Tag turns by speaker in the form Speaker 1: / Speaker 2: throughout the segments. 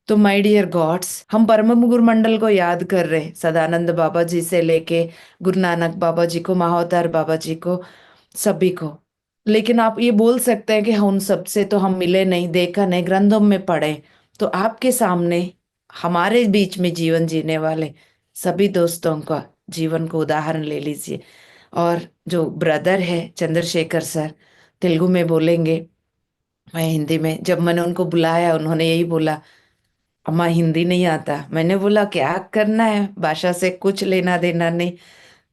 Speaker 1: तो my dear God's, हम परम गुरु मंडल को याद कर रहे हैं, सदानंद बाबा जी से लेके गुरु नानक बाबा जी को, महाअवतार बाबा जी को, सभी को। लेकिन आप ये बोल सकते हैं कि हाँ, उन सबसे तो हम मिले नहीं, देखा नहीं, ग्रंथों में पढ़े। तो आपके सामने हमारे बीच में जीवन जीने वाले सभी दोस्तों का जीवन को उदाहरण ले लीजिए। और जो ब्रदर है चंद्रशेखर सर, तेलुगु में बोलेंगे, मैं हिंदी में। जब मैंने उनको बुलाया उन्होंने यही बोला, अम्मा हिंदी नहीं आता। मैंने बोला क्या करना है, भाषा से कुछ लेना देना नहीं।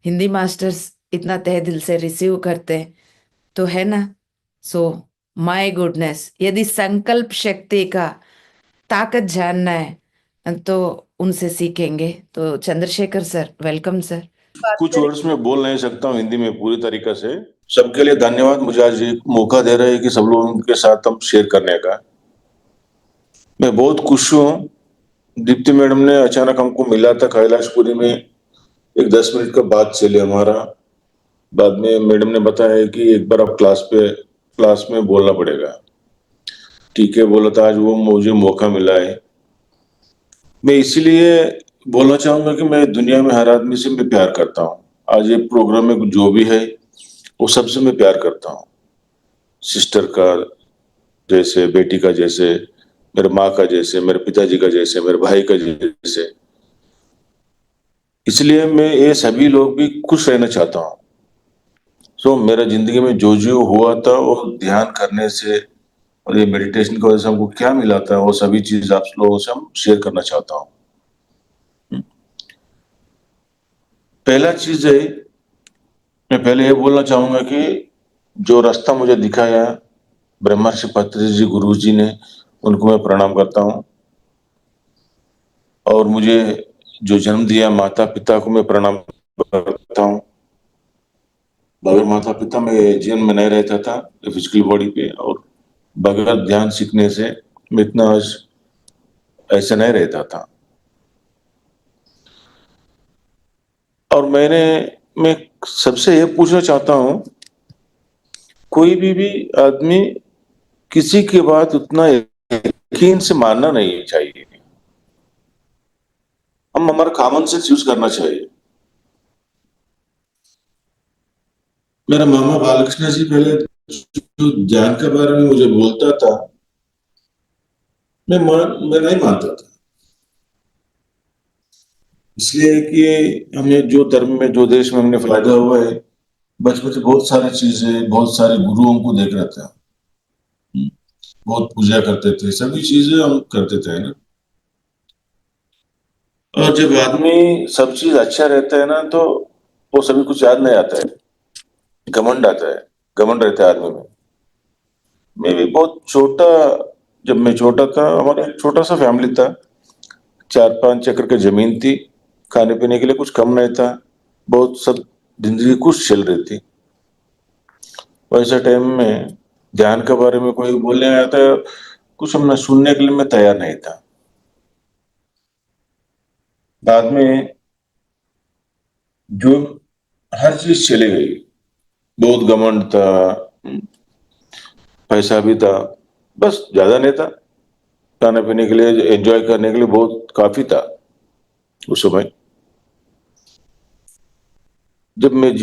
Speaker 1: हिंदी मास्टर्स इतना तहे दिल से रिसीव करते हैं तो है ना। सो माय गुडनेस, यदि संकल्प शक्ति का ताकत जानना है तो उनसे सीखेंगे। तो चंद्रशेखर सर, वेलकम सर। बात
Speaker 2: कुछ
Speaker 1: करें।
Speaker 2: वर्ड्स में बोल नहीं सकता हूँ हिंदी में पूरी तरीके से। सबके लिए धन्यवाद, मुझे आज एक मौका दे रहे हैं कि सब लोगों के साथ हम शेयर करने का। मैं बहुत खुश हूँ। दीप्ति मैडम ने अचानक हमको मिला था कैलाशपुरी में, एक 10 मिनट का बात चले हमारा। बाद में मैडम ने बताया कि एक बार आप क्लास में बोलना पड़ेगा। ठीक है बोला था, आज वो मुझे मौका मिला है। मैं इसीलिए बोलना चाहूंगा कि मैं दुनिया में हर आदमी से मैं प्यार करता हूँ। आज ये प्रोग्राम में जो भी है वो सबसे मैं प्यार करता हूँ। सिस्टर का जैसे, बेटी का जैसे, मेरे माँ का जैसे, मेरे पिताजी का जैसे, मेरे भाई का जैसे। इसलिए मैं ये सभी लोग भी खुश रहना चाहता हूँ। सो मेरा जिंदगी में जो जो हुआ था वो ध्यान करने से और ये मेडिटेशन की वजह से हमको क्या मिला था, वो सभी चीज आप लोगों से हम शेयर करना चाहता हूँ। पहला चीज है, मैं पहले ये बोलना चाहूंगा कि जो रास्ता मुझे दिखाया ब्रह्मर्षि पत्रिजी जी गुरु जी ने, उनको मैं प्रणाम करता हूँ। और मुझे जो जन्म दिया माता पिता को मैं प्रणाम करता हूँ। बगैर माता पिता में जीवन में नहीं रहता था फिजिकल बॉडी पे, और बगैर ध्यान सीखने से मैं इतना आज ऐसा नहीं रहता था। और मैं सबसे ये पूछना चाहता हूँ, कोई भी आदमी किसी की बात उतना यकीन से मानना नहीं चाहिए। हम हमारा कॉमन सेंस यूज करना चाहिए। मेरा मामा बालकृष्ण जी पहले जो ज्ञान के बारे में मुझे बोलता था, मैं नहीं मानता था। इसलिए कि हमें जो धर्म में, जो देश में हमने फायदा हुआ है, बचपन से बहुत सारी चीजें, बहुत सारे गुरुओं को देख रहा था। बहुत पूजा करते थे, सभी चीजें हम करते थे ना। और जब आदमी सब चीज अच्छा रहता है ना, तो वो सभी कुछ याद नहीं आता है, घमंड आता है, घमंड रहता है आदमी में। मैं भी बहुत छोटा, जब मैं छोटा था हमारा एक छोटा सा फैमिली था। 4-5 एकड़ की जमीन थी, खाने पीने के लिए कुछ कम नहीं था, बहुत सब जिंदगी खुश चल रही थी। वैसे टाइम में ध्यान के बारे में कोई बोलने आया था, कुछ हम सुनने के लिए मैं तैयार नहीं था। बाद में जो हर चीज चली गई, बहुत घमंड था, पैसा भी था, बस ज्यादा नहीं था, खाने पीने के लिए, एंजॉय करने के लिए बहुत काफी था उस समय। जब मैं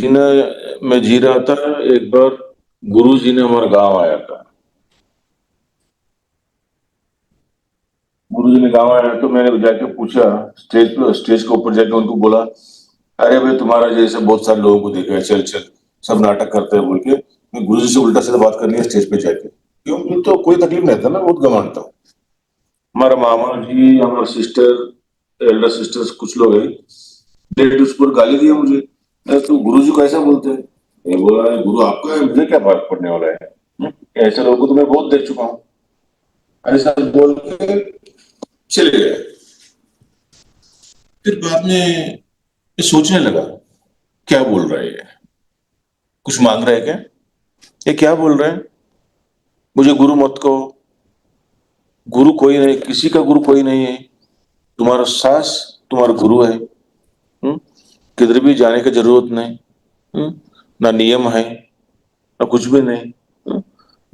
Speaker 2: जी रहा था, एक बार गुरु जी ने हमारे गांव आया था। गुरु जी ने गांव आया तो मैंने जाके पूछा, स्टेज के ऊपर जाके उनको बोला, अरे भाई तुम्हारा जैसे बहुत सारे लोगों को देखा है, चल चल सब नाटक करते हैं बोल के, मैं गुरु जी से उल्टा सीधा बात करनी है स्टेज पे जाके। क्यों, मुझे तो कोई तकलीफ नहीं था ना, बहुत घमंड था। हमारा मामा जी, हमारा सिस्टर, एल्डर सिस्टर्स कुछ लोग हैं, डेट उस पर गाली दिया मुझे, अरे तू गुरु जी को ऐसा बोलते हैं। मैं बोला, "अरे गुरु आपका है, मुझे क्या फर्क पड़ने वाला है। ऐसे लोगों को तो मैं बहुत देख चुका हूँ।" ऐसा बोल के चले गए। फिर बाद में मैं सोचने लगा, क्या बोल रहा है ये, कुछ मांग रहा है क्या, ये क्या बोल रहा है। मुझे गुरु मत कहो, गुरु कोई नहीं, किसी का गुरु कोई नहीं है, तुम्हारा सास तुम्हारा गुरु है। हम्म, किधर भी जाने की जरूरत नहीं। ना नियम है, ना कुछ भी नहीं।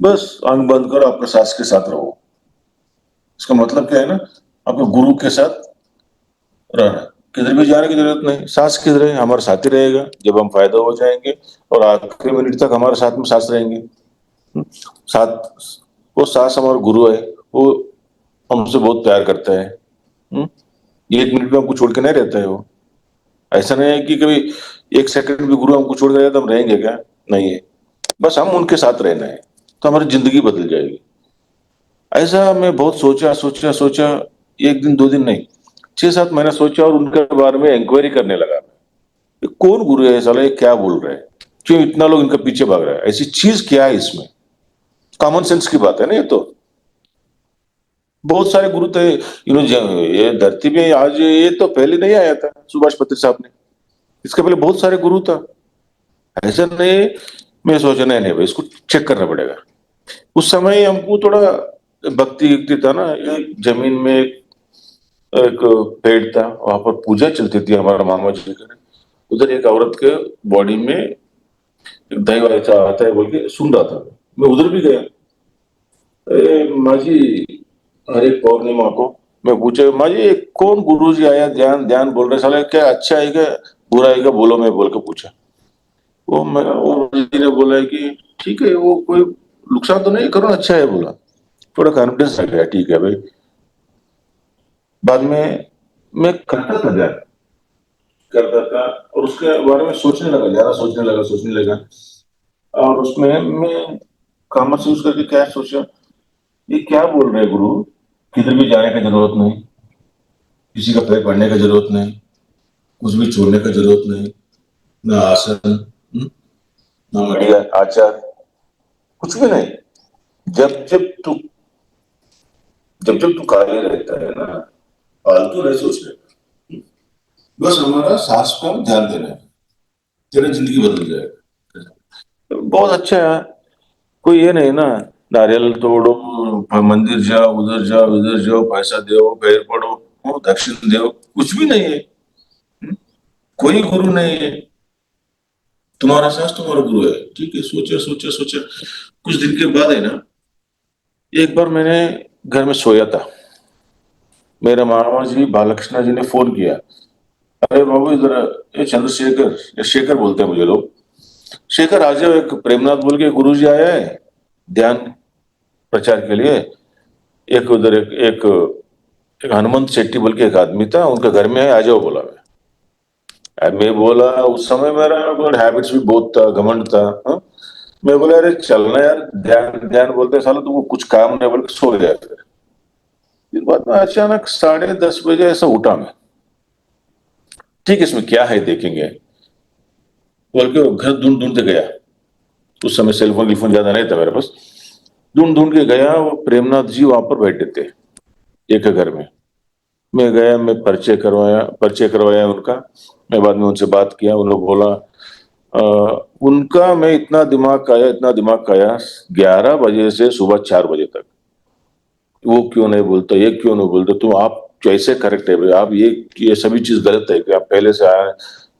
Speaker 2: बस आंख बंद करो, आपके सास के साथ रहो। इसका मतलब क्या है ना, आपको गुरु के साथ रहना, किधर भी जाने की जरूरत नहीं, सांस किधर है हमारे साथ ही रहेगा, जब हम फायदा हो जाएंगे और आखिरी मिनट तक हमारे साथ में सांस रहेंगे। साथ वो सांस हमारा गुरु है, वो हमसे बहुत प्यार करता है। हम्म? एक मिनट भी हमको छोड़ के नहीं रहता है वो। ऐसा नहीं है कि कभी एक सेकंड भी गुरु हमको छोड़ कर गया तो हम रहेंगे क्या? नहीं है, बस हम उनके साथ रहना है तो हमारी जिंदगी बदल जाएगी। ऐसा मैं बहुत सोचा सोचा सोचा, एक दिन दो दिन नहीं, 6-7 महीना सोचा और उनके बारे में इंक्वायरी करने लगा। ये कौन गुरु है साला, ये क्या बोल रहा है, क्यों इतना लोग इनके पीछे भाग रहा है, ऐसी चीज क्या है इसमें? कॉमन सेंस की बात है ना ये तो। बहुत सारे गुरु थे, ये धरती में आज ये तो पहले नहीं आया था सुभाष पत्री साहब ने, इसके पहले बहुत सारे गुरु था। ऐसा नहीं, मैं सोचा नहीं नहीं भाई इसको चेक करना पड़ेगा। उस समय हमको थोड़ा भक्ति युक्ति था ना, एक जमीन में एक पेड़ था, वहां पर पूजा चलती थी हमारा मामा जी का। उधर एक औरत के बॉडी में एक दैव ऐसा आता है बोल के सुन रहा था, मैं उधर भी गया। अरे माँ जी, हर एक पौर्णिमा को मैं पूछे, माँ जी ये कौन गुरु जी आया ध्यान ध्यान बोल रहे साले, क्या अच्छा है क्या बुरा है क्या, बोलो, मैं बोल के पूछा। वो जी ने बोला है कि ठीक है, वो कोई नुकसान तो नहीं करो, अच्छा है बोला। थोड़ा कॉन्फिडेंस आ गया, ठीक है भाई। बाद में मैं करता था ध्यान, करता था और उसके बारे में सोचने लगा, ज्यादा सोचने लगा। और उसमें मैं कॉमर्स यूज करके क्या सोचा, ये क्या बोल रहे हैं गुरु, किधर भी जाने की जरूरत नहीं, किसी का पैर पड़ने की जरूरत नहीं, कुछ भी छोड़ने की जरूरत नहीं, ना आसन, ना बढ़िया आचार, कुछ भी नहीं। जब जब तू जब जब तू कार्य रहता है ना, फालतू नहीं सोचने का, बस हमारा सांस पर ध्यान देना है, तेरा जिंदगी बदल जाएगा। बहुत अच्छा है। कोई ये नहीं ना, नारियल तोड़ो, मंदिर जाओ, उधर जाओ, इधर जाओ, पैसा दो, पैर पड़ो, वो दक्षिण दो, कुछ भी नहीं है। कोई गुरु नहीं है, तुम्हारा सांस तुम्हारा गुरु है। ठीक है, सोचा सोचा सोचा, कुछ दिन के बाद है ना, एक बार मैंने घर में सोया था, मेरे मामा जी बालकृष्ण जी ने फोन किया, अरे बाबू इधर, ये चंद्रशेखर, ये शेखर बोलते हैं मुझे लोग, शेखर आ जाओ, एक प्रेमनाथ बोल के गुरु जी आया है ध्यान प्रचार के लिए। एक उधर एक हनुमंत शेट्टी बोल के एक आदमी था, उनके घर में है, आ जाओ बोला। मैं बोला, उस समय मेरा हैबिट्स भी बहुत था, घमंड था, हाँ? मैं बोला अरे चलना यार, ध्यान ध्यान बोलते साला तुमको कुछ काम नहीं, बोल के सो गया। फिर बाद में अचानक 10:30 बजे ऐसा उठा मैं, ठीक है इसमें क्या है देखेंगे बोल के घर ढूंढ ढूंढते गया। उस समय सेलफोन टेलीफोन ज्यादा नहीं था मेरे पास। ढूंढ ढूंढ के गया, वो प्रेमनाथ जी वहां पर बैठे थे एक घर में। मैं गया, मैं परिचय करवाया उनका। मैं बाद में उनसे बात किया, उन्होंने बोला उनका मैं इतना दिमाग खाया, 11 बजे से सुबह 4 बजे तक, वो क्यों नहीं बोलता, ये क्यों नहीं बोलता, तुम आप कैसे करेक्ट है भाई, आप ये सभी चीज गलत है कि आप पहले से आए,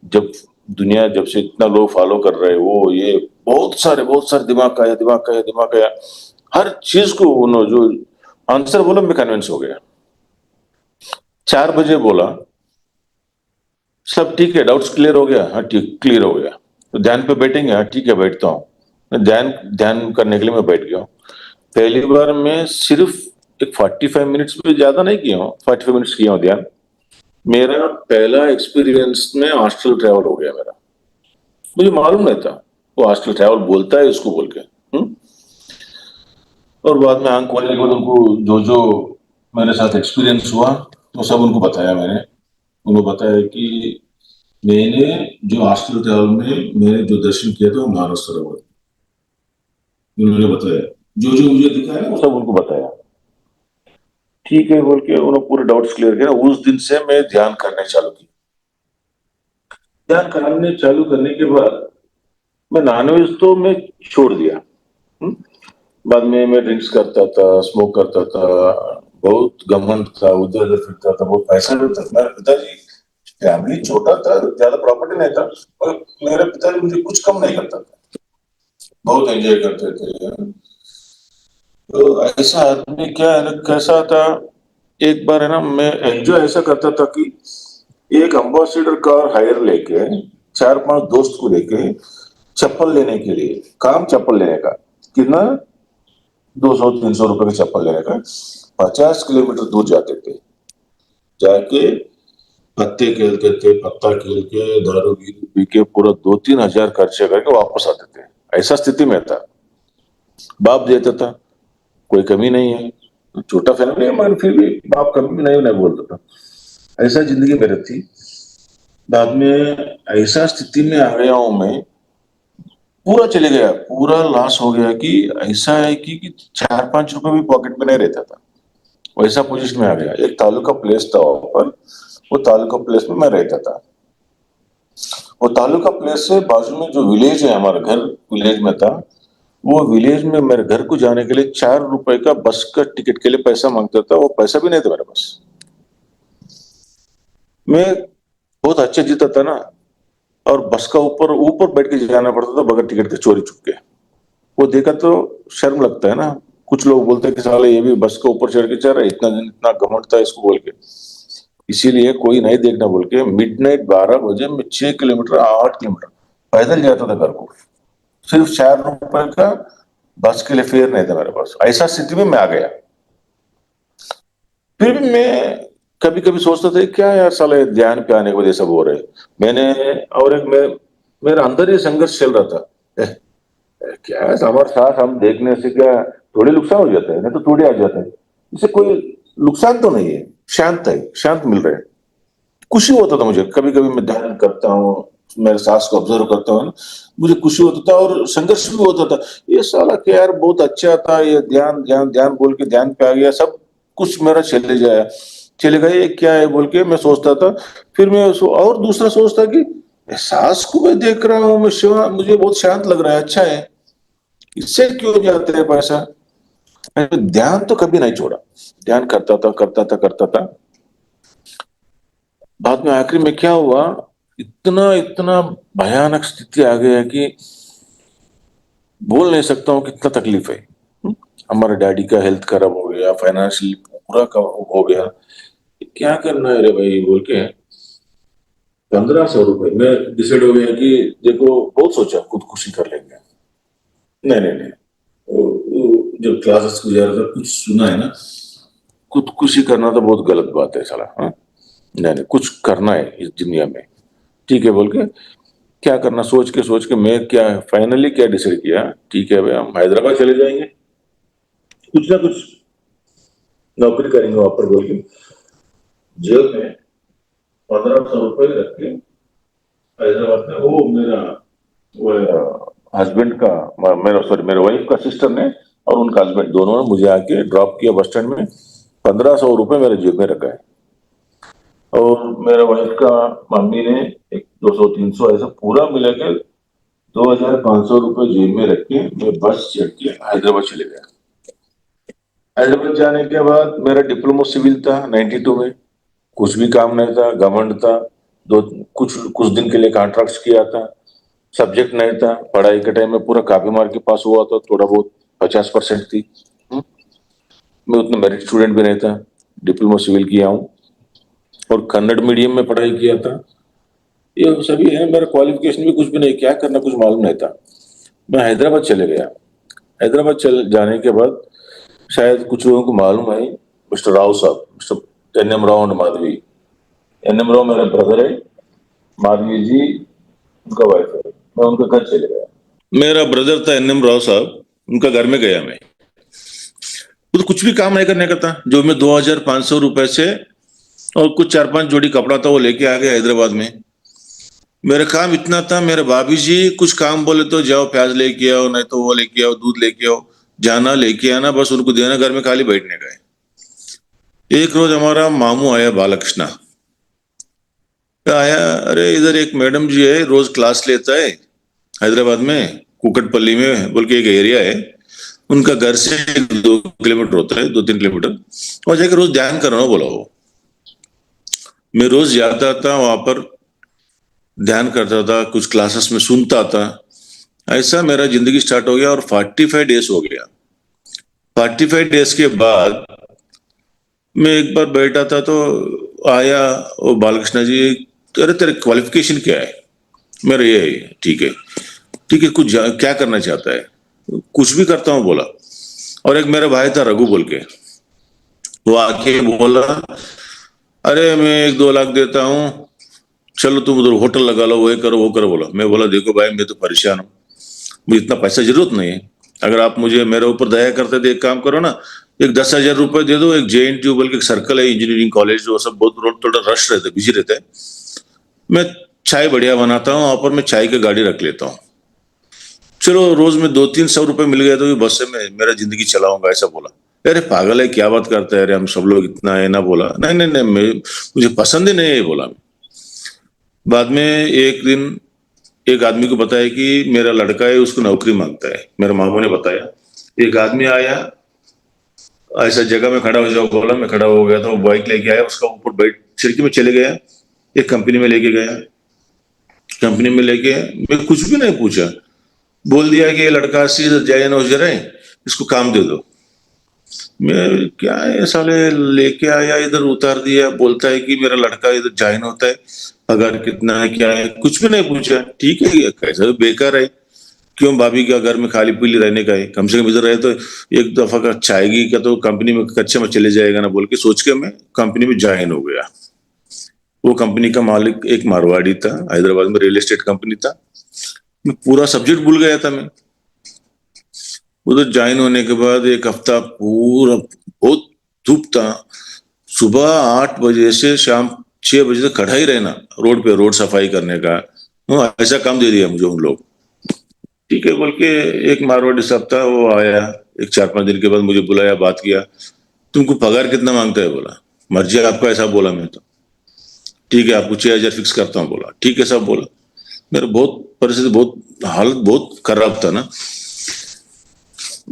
Speaker 2: जब दुनिया जब से इतना लोग फॉलो कर रहे हैं, वो ये बहुत सारे दिमाग का आया, हर चीज को उन्होंने जो आंसर बोला मैं कन्विंस हो गया। 4 बजे बोला सब ठीक है, डाउट्स क्लियर हो गया, हाँ ठीक क्लियर हो गया, तो ध्यान पे बैठेंगे, हाँ ठीक है बैठता हूँ। मैं ध्यान ध्यान करने के लिए मैं बैठ गया हूँ। पहली बार मैं सिर्फ एक 45 मिनट्स में, ज्यादा नहीं किया हूँ, 45 मिनट्स किया हूँ ध्यान। मेरा पहला एक्सपीरियंस में हॉस्टल ट्रैवल हो गया मेरा, मुझे मालूम नहीं था वो हॉस्टल ट्रैवल बोलता है इसको बोल के। और बाद में आंख खोलने के बाद उनको जो जो मेरे साथ एक्सपीरियंस हुआ तो सब उनको बताया मैंने। उन्होंने बताया कि मैंने जो हॉस्टल ट्रैवल में मैंने जो दर्शन किया था वो मानस सरोवर, उन्होंने बताया, जो जो मुझे दिखा है वो सब उनको बताया। ठीक है बोल के उन्होंने पूरे डाउट्स क्लियर किया, उस दिन से मैं ध्यान करने चालू की। ध्यान करने चालू करने के बाद मैं नॉनवेज तो मैं छोड़ दिया। हम्म? बाद में मैं ड्रिंक्स करता था, स्मोक करता था, बहुत घमंड था, उधर उधर फिरता था, बहुत पैसा भी था। मेरे पिताजी, फैमिली छोटा था, ज्यादा प्रॉपर्टी नहीं था, और मेरे पिताजी मुझे कुछ कम नहीं करता था, बहुत एंजॉय करते थे। तो ऐसा आदमी क्या है ना, कैसा था, एक बार है ना, मैं एंजॉय ऐसा करता था कि एक अम्बासिडर कार हायर लेके 4-5 दोस्त को लेके चप्पल लेने के लिए, काम चप्पल लेने का कितना, 200-300 रुपए की चप्पल लेने का 50 किलोमीटर दूर जाते थे। जाके पत्ते खेलते थे, पत्ता खेल के दारू बीरू पी के पूरा 2-3 हजार खर्चे करके वापस आते थे। ऐसा स्थिति में था। बाप देता था, कोई कमी नहीं है, छोटा फैमिली है मगर फिर भी बाप कभी नहीं नहीं बोलता था। ऐसा जिंदगी मेरी थी। बाद में ऐसा स्थिति में आ गया हूं मैं, पूरा चले गया, पूरा लॉस हो गया कि ऐसा है कि 4-5 रुपए भी पॉकेट में नहीं रहता था। वैसा पोजीशन में आ गया। एक तालुका प्लेस था वहां पर, वो तालुका प्लेस में मैं रहता था। वो तालुका प्लेस से बाजू में जो विलेज है, हमारा घर विलेज में था। वो विलेज में मेरे घर को जाने के लिए 4 रुपए का बस का टिकट के लिए पैसा मांगता था। वो पैसा भी नहीं था मेरे पास। मैं बहुत अच्छा जीता था ना, और बस का ऊपर ऊपर बैठ के जाना पड़ता था बगैर टिकट के, चोरी छुप के। वो देखा तो शर्म लगता है ना। कुछ लोग बोलते हैं कि साले ये भी बस के ऊपर चढ़ के चल रहा है, इतना दिन इतना घमंड था इसको बोल के। इसीलिए कोई नहीं देखना बोल के मिडनाइट 12 बजे मैं 6 किलोमीटर 8 किलोमीटर पैदल जाता था घर को। सिर्फ 4 रुपए का बस के लिए फेयर नहीं था मेरे पास। ऐसा स्थिति में मैं आ गया। फिर भी मैं कभी कभी सोचता था क्या यार साले ध्यान पे आने की वजह से हो रहे। मैंने और एक मैं मेरा अंदर ये संघर्ष चल रहा था। क्या है हमारे साथ, हम देखने से क्या थोड़ी नुकसान हो जाता है, नहीं तो थोड़ी आ जाता है। इससे कोई नुकसान तो नहीं है, शांत है, शांत मिल रहा है। खुशी होता था मुझे। कभी कभी मैं ध्यान करता हूँ, मेरे सांस को ऑब्जर्व करता हूँ ना, मुझे खुशी होता था और संघर्ष भी होता था। ये साला क्या यार बहुत अच्छा था, ये ध्यान ध्यान ध्यान बोल के ध्यान पे आ गया, सब कुछ मेरा चले जाए, चले गए, ये क्या है बोल के मैं सोचता था। फिर मैं और दूसरा सोचता कि सांस को मैं देख रहा हूँ, मैं मुझे बहुत शांत लग रहा है, अच्छा है, इससे क्यों जाते हैं पैसा। ध्यान तो कभी नहीं छोड़ा, ध्यान करता था करता था करता था। बाद में आखिरी में क्या हुआ, इतना इतना भयानक स्थिति आ गया कि बोल नहीं सकता हूँ कितना तकलीफ है। हमारे डैडी का हेल्थ खराब हो गया, फाइनेंशियली पूरा हो गया। क्या करना है रे भाई बोल के 1500 रुपए मैं डिसाइड हो गया कि देखो, बहुत सोचा खुदकुशी कर लेंगे। नहीं नहीं नहीं, जब क्लासेस को जा रहा था कुछ सुना है ना, खुदकुशी करना तो बहुत गलत बात है साला। हाँ, नहीं नहीं, कुछ करना है इस दुनिया में, ठीक है बोल के क्या करना, सोच के मैं क्या फाइनली क्या डिसाइड किया, ठीक है भाई हम हैदराबाद चले जाएंगे, कुछ ना कुछ नौकरी करेंगे वहां पर बोल के जेब में 1500 रुपए रख के हैदराबाद में, वो मेरा वो हस्बैंड का, मेरा सॉरी मेरे वाइफ का सिस्टर ने और उनका हस्बैंड दोनों ने मुझे आके ड्रॉप किया बस स्टैंड में। 1500 रुपए मेरे जेब में रखा है। और मेरे वाइफ का मम्मी ने एक 200-300 ऐसा पूरा मिला के 2500 रुपए जेब में रख के मैं बस चढ़ के हैदराबाद चले गया। हैदराबाद जाने के बाद मेरा डिप्लोमा सिविल था 92 में। कुछ भी काम नहीं था, घमंड था। दो कुछ कुछ दिन के लिए कॉन्ट्रैक्ट किया था। सब्जेक्ट नहीं था, पढ़ाई के टाइम में पूरा कॉपी मार के पास हुआ था, थोड़ा बहुत 50% थी। मैं उतना मेरिट स्टूडेंट भी नहीं था। डिप्लोमा सिविल किया हूँ और कन्नड़ मीडियम में पढ़ाई किया था। ये सभी है, मेरा क्वालिफिकेशन भी कुछ भी नहीं, क्या करना कुछ मालूम नहीं था। मैं हैदराबाद चले गया। हैदराबाद चल जाने के बाद शायद कुछ लोगों को मालूम है, मिस्टर राव साहब, मिस्टर एन एम राव और माधवी। एन एम राव मेरा ब्रदर है, माधवी जी उनका वाइफ है। मैं उनके घर चले गया। मेरा ब्रदर था एन एम राव साहब, उनका घर में गया मैं। वो तो कुछ भी काम नहीं करने का था। जो मैं 2500 रुपए से और कुछ 4-5 जोड़ी कपड़ा था वो लेके आ गया हैदराबाद में। मेरा काम इतना था, मेरे भाभी जी कुछ काम बोले तो जाओ प्याज लेके आओ, नहीं तो वो लेके आओ, दूध लेके आओ, जाना लेके आना, बस उनको देना, घर में खाली बैठने का है। एक रोज हमारा मामू आया, बालकृष्णा आया। अरे इधर एक मैडम जी है, रोज क्लास लेता है हैदराबाद में, कुकटपल्ली में बोल के एक एरिया है। उनका घर से 2 किलोमीटर होता है, 2-3 किलोमीटर। और जाकर रोज ध्यान करना बोला वो। मैं रोज जाता था वहां पर, ध्यान करता था, कुछ क्लासेस में सुनता था। ऐसा मेरा जिंदगी स्टार्ट हो गया और 45 डेज हो गया। 45 डेज के बाद मैं एक बार बैठा था तो आया वो बालकृष्ण जी, अरे तेरे क्वालिफिकेशन क्या है? मेरा ये है। ठीक है, ठीक है, क्या करना चाहता है? कुछ भी करता हूँ बोला। और एक मेरा भाई था रघु बोल के, वो आके बोला, अरे मैं 1-2 लाख देता हूँ, चलो तुम उधर होटल लगा लो, वो करो वो करो। बोला, मैं बोला देखो भाई मैं तो परेशान हूँ, मुझे इतना पैसा जरूरत नहीं है। अगर आप मुझे मेरे ऊपर दया करते तो एक काम करो ना, एक 10,000 रुपए दे दो। एक JNTU बल्कि एक सर्कल है इंजीनियरिंग कॉलेज, वो सब बहुत थोड़ा रश रहता है, बिजी रहता है। मैं चाय बढ़िया बनाता हूँ, वहां पर मैं चाय की गाड़ी रख लेता हूँ। चलो रोज में 200-300 रुपए मिल गए तो भी बस से मैं मेरा जिंदगी चलाऊंगा, ऐसा बोला। अरे पागल है, क्या बात करते हैं, अरे हम सब लोग इतना है ना। बोला नहीं नहीं नहीं, मुझे पसंद ही नहीं है, बोला। बाद में एक दिन एक आदमी को बताया कि मेरा लड़का है, उसको नौकरी मांगता है। मेरे मामू ने बताया, एक आदमी आया, ऐसा जगह में खड़ा हो जाओ बोला। मैं खड़ा हो गया था, वो बाइक लेके आया, उसका ऊपर बैठ खिड़की में चले गया, एक कंपनी में लेके गया। कंपनी में लेके मैं कुछ भी नहीं पूछा, बोल दिया कि ये लड़का सीधे जैन हो है, इसको काम दे दो। मैं क्या है साले, लेके आया इधर उतार दिया, बोलता है कि मेरा लड़का इधर ज्वाइन होता है, पगार कितना है क्या है, कुछ भी नहीं पूछा। ठीक है, ये कैसा बेकार है, क्यों भाभी का घर में खाली पीली रहने का है, कम से कम इधर रहे तो एक दफा का चायगी का तो कंपनी में कच्चे में चले जाएगा ना, बोल के सोच के मैं कंपनी में ज्वाइन हो गया। वो कंपनी का मालिक एक मारवाड़ी था, हैदराबाद में रियल एस्टेट कंपनी था। मैं पूरा सब्जेक्ट भूल गया था। मैं उधर ज्वाइन होने के बाद एक हफ्ता पूरा बहुत धूप था, सुबह 8 बजे से शाम 6 बजे तक खड़ा ही रहना रोड पे, रोड सफाई करने का। ऐसा काम दे दिया मुझे उन लोग। ठीक है बोल के एक मारवाड़ी साहब था, वो आया, एक 4-5 दिन के बाद मुझे बुलाया, बात किया, तुमको पगार कितना मांगता है? बोला मर्जी है आपका, ऐसा बोला मैं तो। ठीक है, आपको 6,000 फिक्स करता हूँ। बोला ठीक है साहब। बोला मेरा बहुत परिस्थिति, बहुत हालत बहुत खराब था ना।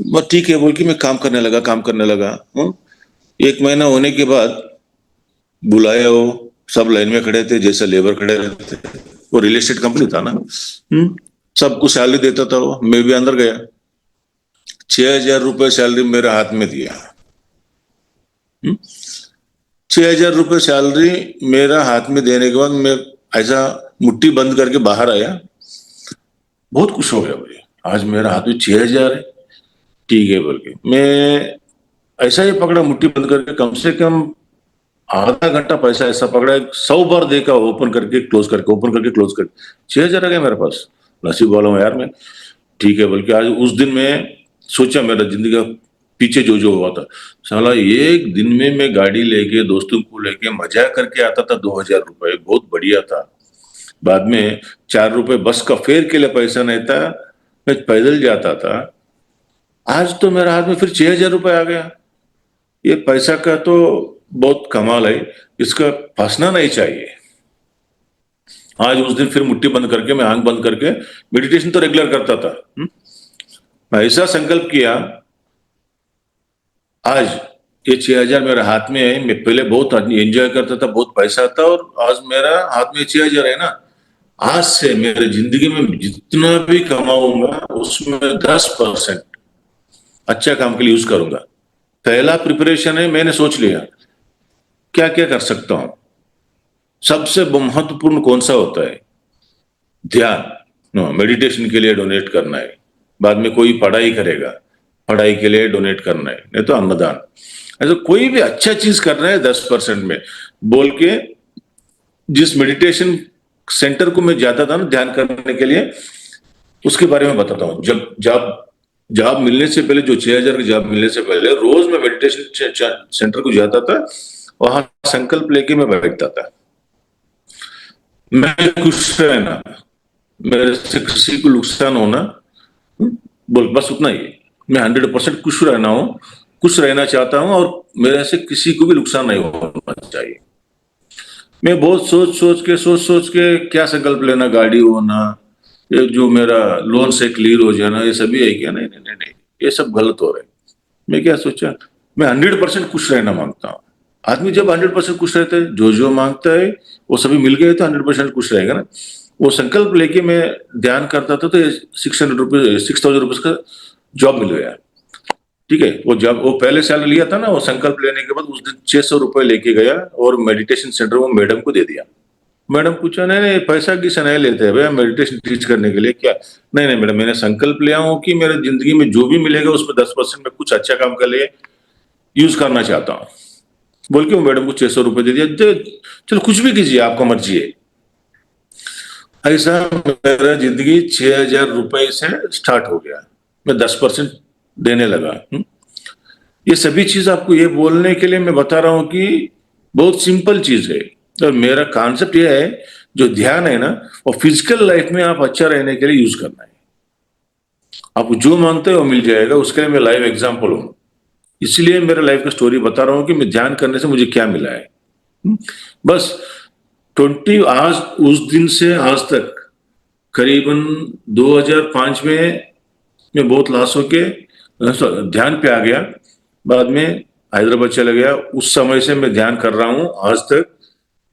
Speaker 2: बस ठीक है बोल के मैं काम करने लगा, काम करने लगा। 1 महीना होने के बाद बुलाया, वो सब लाइन में खड़े थे जैसे लेबर खड़े रहते थे। वो रियल एस्टेट कंपनी था ना। सबको सैलरी देता था वो, मैं भी अंदर गया। 6,000 रुपए सैलरी मेरे हाथ में दिया। 6,000 रुपए सैलरी मेरा हाथ में देने के बाद मैं ऐसा मुट्ठी बंद करके बाहर आया, बहुत खुश हो गया भाई, आज मेरा हाथ में 6,000 है। ठीक है बोल के मैं ऐसा ही पकड़ा, मुट्ठी बंद करके कम से कम आधा घंटा पैसा ऐसा पकड़ा, 100 बार देखा, ओपन करके क्लोज करके, ओपन करके क्लोज करके, 6,000 आ गया मेरे पास। नसीब वाला हूँ यार मैं। ठीक है बल्कि आज उस दिन मैं सोचा मेरा जिंदगी का पीछे जो जो हुआ था, साला एक दिन में मैं गाड़ी लेके दोस्तों को लेके मजा करके आता था, 2,000 रुपए बहुत बढ़िया था। बाद में 4 रुपए बस का फेयर के लिए पैसा नहीं था, मैं पैदल जाता था। आज तो मेरे हाथ में फिर 6,000 रुपए आ गया। ये पैसा का तो बहुत कमाल है, इसका फंसना नहीं चाहिए। आज उस दिन फिर मुट्ठी बंद करके मैं आंख बंद करके मेडिटेशन तो रेगुलर करता था। मैं ऐसा संकल्प किया, आज ये 6,000 मेरे हाथ में है। मैं पहले बहुत एंजॉय करता था, बहुत पैसा था, और आज मेरा हाथ में 6,000 है ना। आज से मेरे जिंदगी में जितना भी कमाऊंगा उसमें 10% अच्छा काम के लिए यूज करूंगा। पहला प्रिपरेशन है, मैंने सोच लिया क्या क्या कर सकता हूं। सबसे महत्वपूर्ण कौन सा होता है? ध्यान। नो, मेडिटेशन के लिए डोनेट करना है। बाद में कोई पढ़ाई करेगा, पढ़ाई के लिए डोनेट करना है, नहीं तो अन्नदान। ऐसा कोई भी अच्छा चीज कर रहा है 10% में, बोल के जिस मेडिटेशन सेंटर को मैं जाता था ना ध्यान करने के लिए, उसके बारे में बताता हूँ। जब जॉब जॉब मिलने से पहले, जो 6,000 की जॉब मिलने से पहले रोज मैं मेडिटेशन सेंटर को जाता था, वहां संकल्प लेके मैं बैठता था, मैं खुश रहना, मेरे से किसी को नुकसान होना, बोल बस उतना ही। मैं 100% खुश रहना हूँ, खुश रहना चाहता हूँ, और मेरे से किसी को भी नुकसान नहीं होना चाहिए। मैं बहुत सोच सोच के क्या संकल्प लेना, गाड़ी होना, ये जो मेरा लोन से क्लियर हो जाना, ये सभी है क्या? नहीं नहीं नहीं नहीं, ये सब गलत हो रहा है। मैं क्या सोचा, मैं 100% खुश रहना मांगता हूँ। आदमी जब 100% खुश रहता है, जो जो मांगता है वो सभी मिल गए तो 100% खुश रहेगा ना। वो संकल्प लेके मैं ध्यान करता था, तो 600 रुपये 6,000 रुपये का जॉब मिल गया। ठीक है। वो जब वो पहले सैलरी लिया था ना, वो संकल्प लेने के बाद उस दिन 600 रुपए लेके गया और मेडिटेशन सेंटर में मैडम को दे दिया। मैडम पूछा, नहीं नहीं पैसा किस नहीं लेते हैं भैया, मेडिटेशन टीच करने के लिए क्या? नहीं नहीं मैडम, मैंने संकल्प लिया हूँ कि मेरे जिंदगी में जो भी मिलेगा उसमें 10% में कुछ अच्छा काम कर लिए यूज करना चाहता हूँ, बोल के वो मैडम को 600 रुपए दे दिया। चलो कुछ भी कीजिए, आपका मर्जी है। ऐसा मेरा जिंदगी 6,000 रुपए से स्टार्ट हो गया। मैं 10% देने लगा। ये सभी चीज आपको ये बोलने के लिए मैं बता रहा हूं कि बहुत सिंपल चीज है। और मेरा कॉन्सेप्ट ये है, जो ध्यान है ना, वो फिजिकल लाइफ में आप अच्छा रहने के लिए यूज करना है। आप जो मांगते हो वो मिल जाएगा, उसके लिए मैं लाइव एग्जाम्पल हूं। इसलिए मेरा लाइफ का स्टोरी बता रहा हूं कि मैं ध्यान करने से मुझे क्या मिला है। बस आज उस दिन से आज तक करीबन 2005 में मैं बहुत लाश होके ध्यान पे आ गया। बाद में हैदराबाद चला गया। उस समय से मैं ध्यान कर रहा हूं आज तक।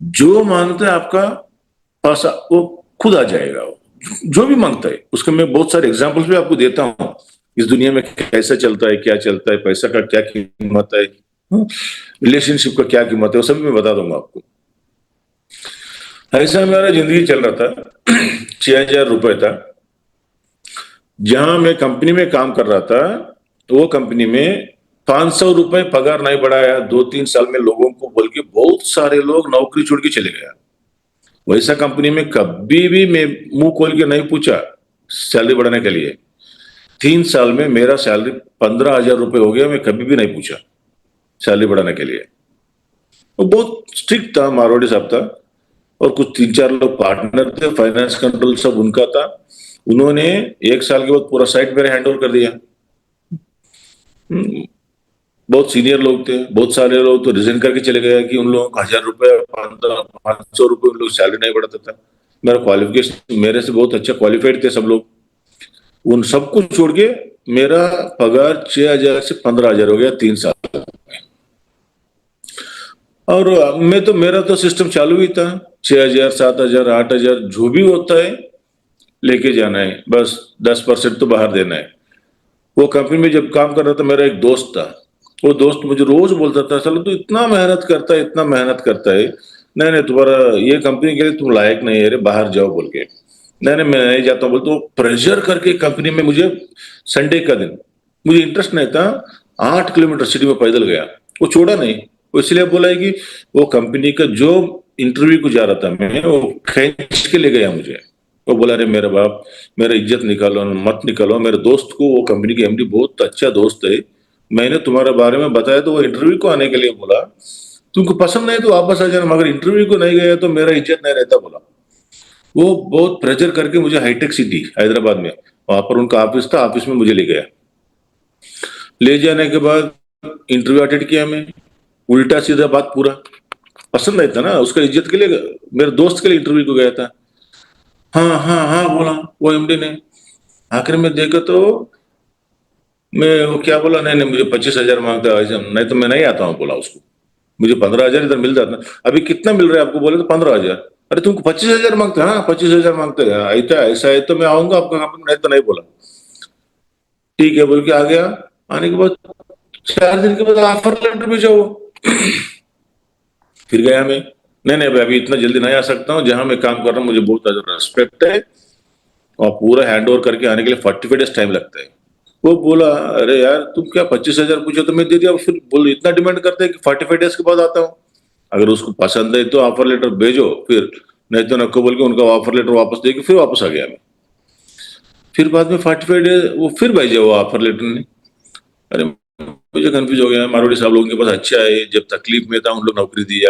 Speaker 2: जो मांगता है आपका पास वो खुद आ जाएगा। जो भी मांगता है उसके मैं बहुत सारे एग्जांपल्स भी आपको देता हूं। इस दुनिया में कैसा चलता है, क्या चलता है, पैसा का क्या कीमत है, रिलेशनशिप का क्या कीमत है, वो सब मैं बता दूंगा आपको। ऐसा मेरा जिंदगी चल रहा था। 6,000 रुपए था। जहां मैं कंपनी में काम कर रहा था, वो कंपनी में 500 रुपए पगार नहीं बढ़ाया 2-3 साल में लोगों को, बोल के बहुत सारे लोग नौकरी छोड़ के चले गया। वैसा कंपनी में कभी भी मैं मुंह खोल के नहीं पूछा सैलरी बढ़ाने के लिए। 3 साल में मेरा सैलरी 15,000 रुपए हो गया। मैं कभी भी नहीं पूछा सैलरी बढ़ाने के लिए। वो बहुत स्ट्रिक्ट था, मारवाड़ी साहब था। और कुछ 3-4 लोग पार्टनर थे, फाइनेंस कंट्रोल सब उनका था। उन्होंने 1 साल के बाद पूरा साइट मेरे हैंड ओवर कर दिया। बहुत सीनियर लोग थे, बहुत सारे लोग तो रिजाइन करके चले गए कि उन लोगों को 1,000 रुपए 500 रुपए उन लोग सैलरी नहीं बढ़ाता था। मेरा क्वालिफिकेशन, मेरे से बहुत अच्छा क्वालिफाइड थे सब लोग। उन सबको छोड़ के मेरा पगार 6,000 से 15,000 हो गया 3 साल। और मैं तो मेरा तो सिस्टम चालू ही था। 6,000 7,000 8,000 जो भी होता है लेके जाना है, बस 10% तो बाहर देना है। वो कंपनी में जब काम कर रहा था, मेरा एक दोस्त था। वो दोस्त मुझे रोज बोलता था, चलो तू इतना मेहनत करता है, इतना मेहनत करता है, नहीं नहीं तुम्हारा ये कंपनी के लिए तुम लायक नहीं है रे, बाहर जाओ बोल के। नहीं नहीं मैं नहीं जाता हूँ बोलते। वो प्रेशर करके कंपनी में मुझे, संडे का दिन मुझे इंटरेस्ट नहीं था, 8 किलोमीटर सिटी में पैदल गया। वो छोड़ा नहीं। वो इसलिए बोला है कि वो कंपनी का जो इंटरव्यू को जा रहा था मैं, वो खींच के ले गया मुझे। वो बोला, अरे मेरा बाप, मेरा इज्जत निकालो मत निकालो। मेरे दोस्त को, वो कंपनी के एमडी बहुत अच्छा दोस्त है, मैंने तुम्हारे बारे में बताया तो वो इंटरव्यू को आने के लिए बोला। तुमको पसंद नहीं तो वापस आ जाना, मगर इंटरव्यू को नहीं गया तो मेरा इज्जत नहीं रहता बोला। वो बहुत प्रेशर करके मुझे हाईटेक सिटी हैदराबाद में, वहां पर उनका ऑफिस था, ऑफिस में मुझे ले गया। ले जाने के बाद इंटरव्यू अटेंड किया मैं। उल्टा सीधा बात पूरा पसंद नहीं था ना, उसका इज्जत के लिए, मेरे दोस्त के लिए इंटरव्यू को गया था। हाँ हाँ हाँ बोला वो एमडी ने। आखिर में देखा तो मैं, वो क्या बोला, नहीं नहीं मुझे 25,000 मांगता है ऐसा, नहीं तो मैं नहीं आता हूँ बोला उसको। मुझे 15,000 इधर मिल जाता। अभी कितना मिल रहा है आपको, बोले तो 15,000। अरे तुमको 25,000 मांगते हैं? हाँ 25,000 मांगते हैं। ऐसा ऐसा है तो मैं आऊंगा आपका कंपनी में, नहीं तो नहीं बोला। ठीक है बोल के आ गया। आने के बाद 4 दिन के बाद ऑफर लेटर भेजा वो। फिर गया मैं, नहीं नहीं भाई अभी इतना जल्दी नहीं आ सकता हूँ, जहां मैं काम कर रहा हूँ मुझे बहुत ज्यादा रेस्पेक्ट है, और पूरा हैंड ओवर करके आने के लिए 45 डेज टाइम लगता है। वो बोला, अरे यार तुम क्या 25,000 पूछो तो मैं दे दिया, फिर बोलो इतना डिमांड करते हैं कि 45 डेज के बाद आता हूँ। अगर उसको पसंद है तो ऑफर लेटर भेजो, फिर नहीं तो नको बोल के उनका ऑफर लेटर वापस दे के फिर वापस आ गया मैं। फिर बाद में 45 डेज वो फिर भेजा वो ऑफर लेटर ने। अरे मुझे कंफ्यूज हो गया, मारवाड़ी साहब लोगों के पास अच्छा है, जब तकलीफ में था उन लोग नौकरी दिया,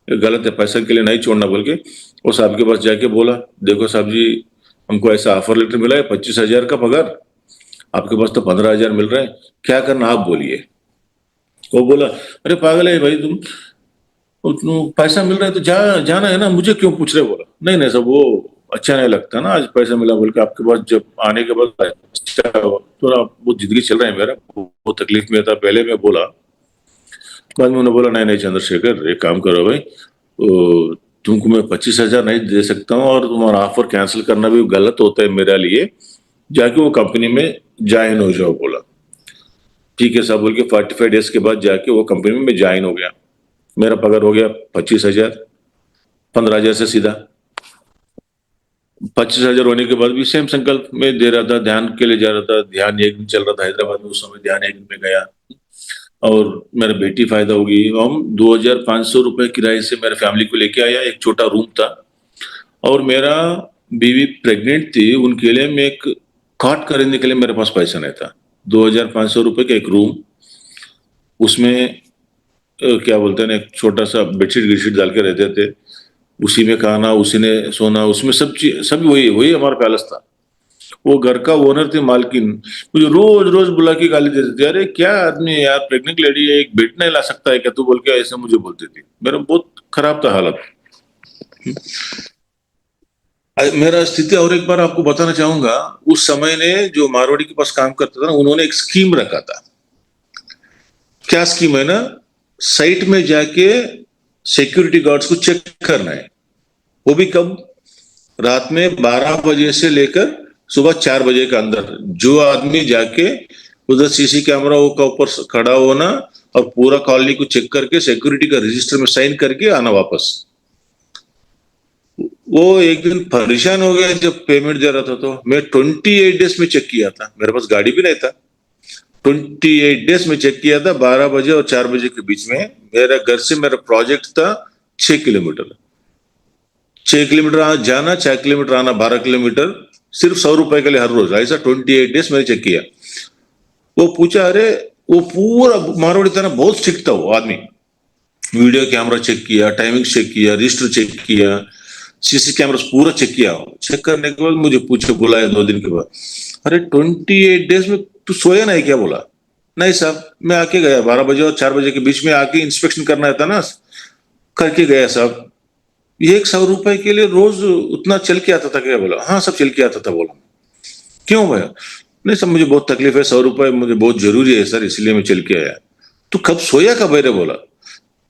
Speaker 2: ये गलत है, पैसे के लिए नहीं छोड़ना बोल के वो साहब के पास जाके बोला, देखो साहब जी हमको ऐसा ऑफर लेटर मिला है 25,000 का पगार, आपके पास तो 15,000 मिल रहा है, क्या करना आप बोलिए। वो बोला, अरे पागल है भाई तुम, पैसा मिल रहा है तो जाना है ना, मुझे क्यों पूछ रहे हो? बोला, नहीं नहीं सब वो अच्छा नहीं लगता ना, आज पैसा मिला बोल के आपके पास जब आने के बाद अच्छा थोड़ा बहुत जिंदगी चल रहा है मेरा, वो तकलीफ में था पहले। मैं बोला, बाद में उन्होंने बोला, नहीं नहीं चंद्रशेखर एक काम करो भाई, तुमको मैं 25,000 नहीं दे सकता हूँ, और तुम्हारा ऑफर कैंसिल करना भी गलत होता है मेरे लिए, जाके वो कंपनी में ज्वाइन हो जाओ बोला। ठीक है साहब बोल के 45 डेज के बाद जाके वो कंपनी में मैं ज्वाइन हो गया। मेरा पगार हो गया 25,000, 15,000 से सीधा। 25,000 होने के बाद भी सेम संकल्प में दे रहा था, ध्यान के लिए जा रहा था। ध्यान एक दिन चल रहा था हैदराबाद में, उस समय ध्यान एक दिन में गया और मेरा बेटी फायदा होगी। हम 2,500 रुपए किराए से मेरे फैमिली को लेके आया। एक छोटा रूम था और मेरा बीवी प्रेग्नेंट थी, उनके लिए मैं एक कॉट खरीदने के लिए मेरे पास पैसा नहीं था। 2,500 रुपए का एक रूम, उसमें क्या बोलते हैं ना, एक छोटा सा बेडशीट गिडशीट डाल के रहते थे, उसी में खाना, उसी ने सोना, उसमें सब चीज, सब वही वही हमारा पैलेस था। वो घर का ओनर थे, मालकिन, मुझे रोज रोज बुला के गाली देते थे, अरे क्या आदमी है यार, प्रेग्नेंट लेडी है, एक बेट नहीं ला सकता है क्या तू, बोल के ऐसे मुझे बोलती थी। मेरा बहुत खराब था हालत। मेरा स्थिति और एक बार आपको बताना चाहूंगा। उस समय ने जो मारवाड़ी के पास काम करता था ना, उन्होंने एक स्कीम रखा था। क्या स्कीम है ना, साइट में जाके सिक्योरिटी गार्ड्स को चेक करना है। वो भी कब, रात में 12 बजे से लेकर सुबह 4 बजे के अंदर। जो आदमी जाके उधर सीसी कैमरा वो का ऊपर खड़ा होना और पूरा कॉलोनी को चेक करके सिक्योरिटी का रजिस्टर में साइन करके आना वापस। वो एक दिन परेशान हो गया जब पेमेंट दे रहा था, तो मैं 28 डेज में चेक किया था, मेरे पास गाड़ी भी नहीं था। 28 डेज में चेक किया था, 12 बजे और 4 बजे के बीच में। मेरा घर से मेरा प्रोजेक्ट था 6 किलोमीटर। 6 किलोमीटर जाना, 6 किलोमीटर आना, 12 किलोमीटर, सिर्फ 100 रुपए के लिए हर रोज। ऐसा 28 डेज मैंने चेक किया। वो पूछा, अरे वो पूरा मारवाड़ी था ना, बहुत स्ट्रिक्ट था वो आदमी। वीडियो कैमरा चेक किया, टाइमिंग चेक किया, रजिस्टर चेक किया, सीसी कैमरा पूरा चेक किया। चेक करने के बाद मुझे पूछे, बुलाया 2 दिन के बाद, अरे 28 डेज में तू सोया नहीं क्या? बोला नहीं साहब, मैं आके गया 12 बजे और 4 बजे के बीच में आके इंस्पेक्शन करना था ना, करके गया साहब। ये 100 रुपए के लिए रोज उतना चल के आता था क्या? बोला हाँ सब चल के आता था। बोला क्यों भैया? नहीं सर मुझे बहुत तकलीफ है, 100 रुपए मुझे बहुत जरूरी है सर, इसलिए मैं चल के आया। तो कब सोया कब है रे? बोला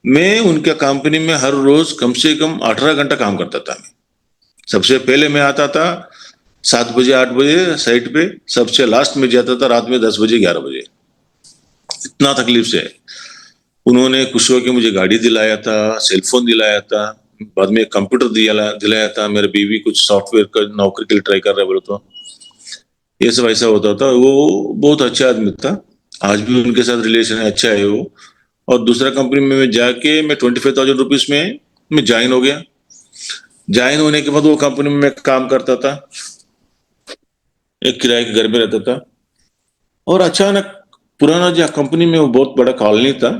Speaker 2: मैं उनके कंपनी में हर रोज कम से कम 18 घंटा काम करता था। मैं सबसे पहले मैं आता था 7 बजे 8 बजे साइट पे, सबसे लास्ट में जाता था रात में 10 बजे 11 बजे। इतना तकलीफ से उन्होंने खुश होकर मुझे गाड़ी दिलाया था, सेलफोन दिलाया था, बाद में कंप्यूटर दिलाया था। मेरे बीवी कुछ सॉफ्टवेयर का नौकरी के लिए ट्राई कर रहे बोले तो ये सब ऐसा होता था। वो बहुत अच्छा आदमी था, आज भी उनके साथ रिलेशन है, अच्छा है वो। और दूसरा कंपनी में मैं जाके मैं 25,000 रुपीज में मैं ज्वाइन हो गया। ज्वाइन होने के बाद वो कंपनी में मैं काम करता था, एक किराए के घर में रहता था। और अचानक पुराना जो कंपनी में वो बहुत बड़ा कॉलोनी था,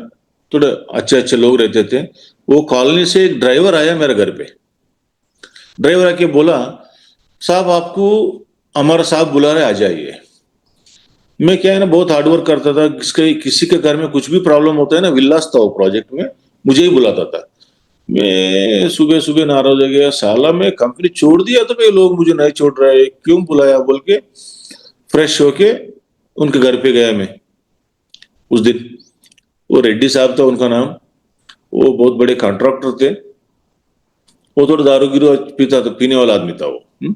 Speaker 2: थोड़े अच्छे अच्छे लोग रहते थे। वो कॉलोनी से एक ड्राइवर आया मेरे घर पे। ड्राइवर आके बोला, साहब आपको हमारा साहब बुला रहे, आ जाइए। मैं क्या है ना, बहुत हार्डवर्क करता था, किसी के घर में कुछ भी प्रॉब्लम होता है ना, विलास था वो प्रोजेक्ट में, मुझे ही बुलाता था। मैं सुबह सुबह नाराज हो गया, साला मैं कंपनी छोड़ दिया तो भाई लोग मुझे नहीं छोड़ रहा है, क्यों बुलाया बोल के फ्रेश होके उनके घर पे गया मैं उस दिन। वो रेड्डी साहब था उनका नाम, वो बहुत बड़े कॉन्ट्रैक्टर थे। वो थोड़ा दारू गिरो पीता था, पीने वाला आदमी था वो।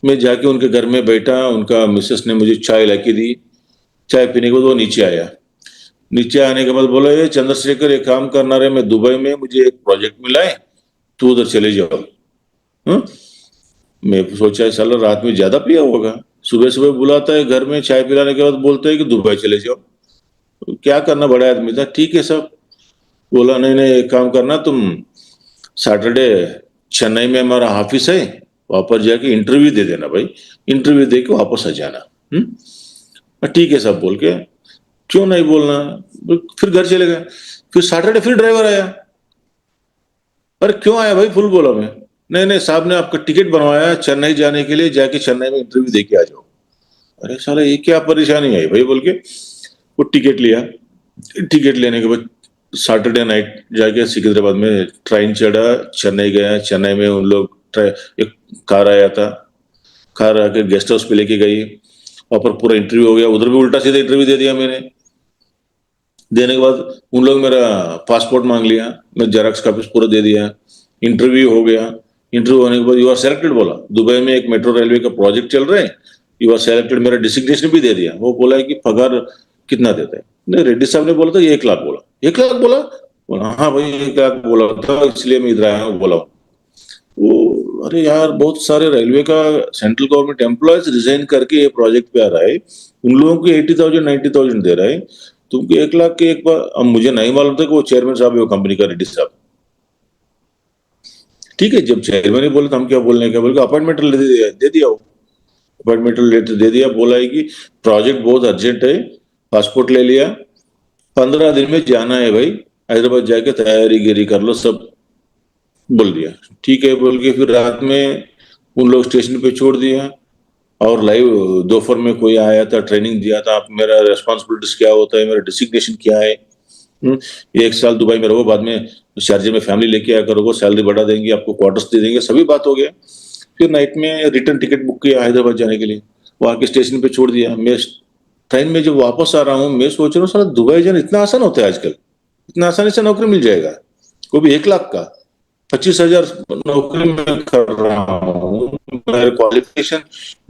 Speaker 2: मैं जाके उनके घर में बैठा, उनका मिसेस ने मुझे चाय लाके दी। चाय पीने के बाद वो नीचे आया। नीचे आने के बाद बोला, ये चंद्रशेखर एक काम करना रहे, मैं दुबई में, मुझे एक प्रोजेक्ट मिला है, तू उधर चले जाओ। हाँ? मैं सोचा साला रात में ज्यादा पिया होगा, सुबह सुबह बुलाता है घर में, चाय पिलाने के बाद बोलता है कि दुबई चले जाओ। तो क्या करना, बड़ा आदमी था, ठीक है सब। बोला नहीं नहीं एक काम करना, तुम सैटरडे चेन्नई में हमारा ऑफिस है, वहां पर जाके इंटरव्यू दे देना भाई, इंटरव्यू दे के वापस आ जाना। ठीक है सब बोल के, क्यों नहीं बोलना, फिर घर चले गए। फिर सैटरडे फिर ड्राइवर आया। अरे क्यों आया भाई? फुल बोला मैं, नहीं नहीं साहब ने आपका टिकट बनवाया है चेन्नई जाने के लिए, जाके चेन्नई में इंटरव्यू दे के आ जाओ। अरे साला ये क्या परेशानी आई भाई बोल के वो टिकट लिया। टिकट लेने के बाद सैटरडे नाइट जाके सिकंदराबाद में ट्रेन चढ़ा, चेन्नई गया। चेन्नई में उन लोग एक कार आया था, कार आके गेस्ट हाउस पे लेके गई, वहां पर पूरा इंटरव्यू हो गया। उधर भी उल्टा सीधा इंटरव्यू दे दिया मैंने। देने के बाद उन लोग मेरा पासपोर्ट मांग लिया, मैं जेरॉक्स कॉपीज पूरा दे दिया। इंटरव्यू हो गया। इंटरव्यू होने के बाद यू आर सेलेक्टेड बोला, दुबई में एक मेट्रो रेलवे का प्रोजेक्ट चल रहा है, यू आर सेलेक्टेड। मेरा डिसिग्नेशन भी दे दिया। वो बोला है कि पगार कितना देता है, नहीं, रेड्डी साहब ने बोला था ये 1 लाख बोला, 1 लाख बोला, बोला हाँ भाई 1 लाख बोला था, इसलिए मैं इधर आया हूँ बोला हूँ। वो अरे यार, बहुत सारे रेलवे का सेंट्रल गवर्नमेंट एम्प्लॉयज रिजाइन करके ये प्रोजेक्ट पे आ रहा है, उन लोगों को 80,000 90,000 दे रहा है, तुमको 1 लाख के एक बार। अब मुझे नहीं मालूम था कि वो चेयरमैन साहब है वो कंपनी का, रेड्डी साहब। ठीक है, जब चेयरमैन ने बोला तो हम क्या बोलने, क्या बोल के अपॉइंटमेंट दे दिया वो, अपॉइंटमेंट लेटर दे दिया, बोला है कि प्रोजेक्ट बहुत अर्जेंट है, पासपोर्ट ले लिया, 15 दिन में जाना है भाई, हैदराबाद जाके तैयारी गिरी कर लो सब, बोल दिया। ठीक है बोल के फिर रात में उन लोग स्टेशन पे छोड़ दिया, और लाइव दोपहर में कोई आया था, ट्रेनिंग दिया था, आप मेरा रेस्पॉन्सिबिलिटीज क्या होता है, मेरा डिसिग्नेशन क्या है। हम्म, 1 साल दुबई में रहो, बाद में शारजे में फैमिली लेके आया करोगे, सैलरी बढ़ा देंगे आपको, क्वार्टर्स दे देंगे, सभी बात हो गया। फिर नाइट में रिटर्न टिकट बुक किया हैदराबाद जाने के लिए, वहां के स्टेशन पे छोड़ दिया। मैं ट्रेन में जब वापस आ रहा हूँ, मैं सोच रहा हूँ साला दुबई जाना इतना आसान होता है आजकल, इतना आसानी से नौकरी मिल जाएगा, वो भी 1 लाख का, 25,000 नौकरी में कर रहा हूँ, मेरा क्वालिफिकेशन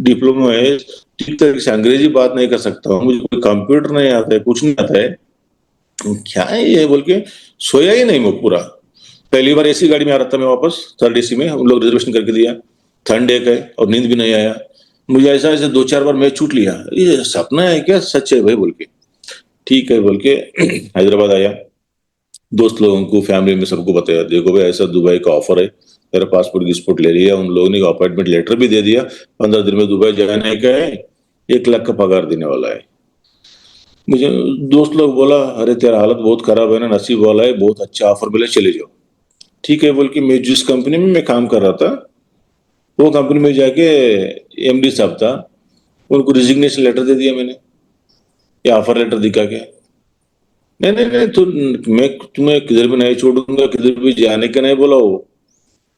Speaker 2: डिप्लोमा है, ठीक तरीके से अंग्रेजी बात नहीं कर सकता हूँ, मुझे कोई कंप्यूटर नहीं आता है, कुछ नहीं आता है, क्या है ये बोल के सोया ही नहीं मैं पूरा। पहली बार एसी गाड़ी में आ रहा था मैं वापस, थर्ड एसी में, उन लोग रिजर्वेशन करके दिया, ठंड एक है और नींद भी नहीं आया मुझे, ऐसा ऐसे 2 4 बार मैच छूट लिया, ये सपना है क्या सच है भाई बोल के। ठीक है बोल के हैदराबाद आया, दोस्त लोगों को फैमिली में सबको बताया, देखो भाई ऐसा दुबई का ऑफर है, मेरा पासपोर्ट गिस्पोर्ट ले लिया, उन लोगों ने अपॉइंटमेंट लेटर भी दे दिया, 15 दिन में दुबई जाने का है, 1 लाख का पगार देने वाला है। मुझे दोस्त लोग बोला अरे तेरा हालत बहुत खराब है ना, नसीब वाला है, बहुत अच्छा ऑफर मिले, चले जाओ। ठीक है बोल के मैं जिस कंपनी में मैं काम कर रहा था, वो कंपनी में जाके एमडी साहब था, उनको रिजिग्नेशन लेटर दे दिया मैंने, या ऑफर लेटर दिखा के, नहीं नहीं नहीं मैं तुम्हें किधर भी नहीं छोड़ूंगा, किधर भी जाने का नहीं बोला वो।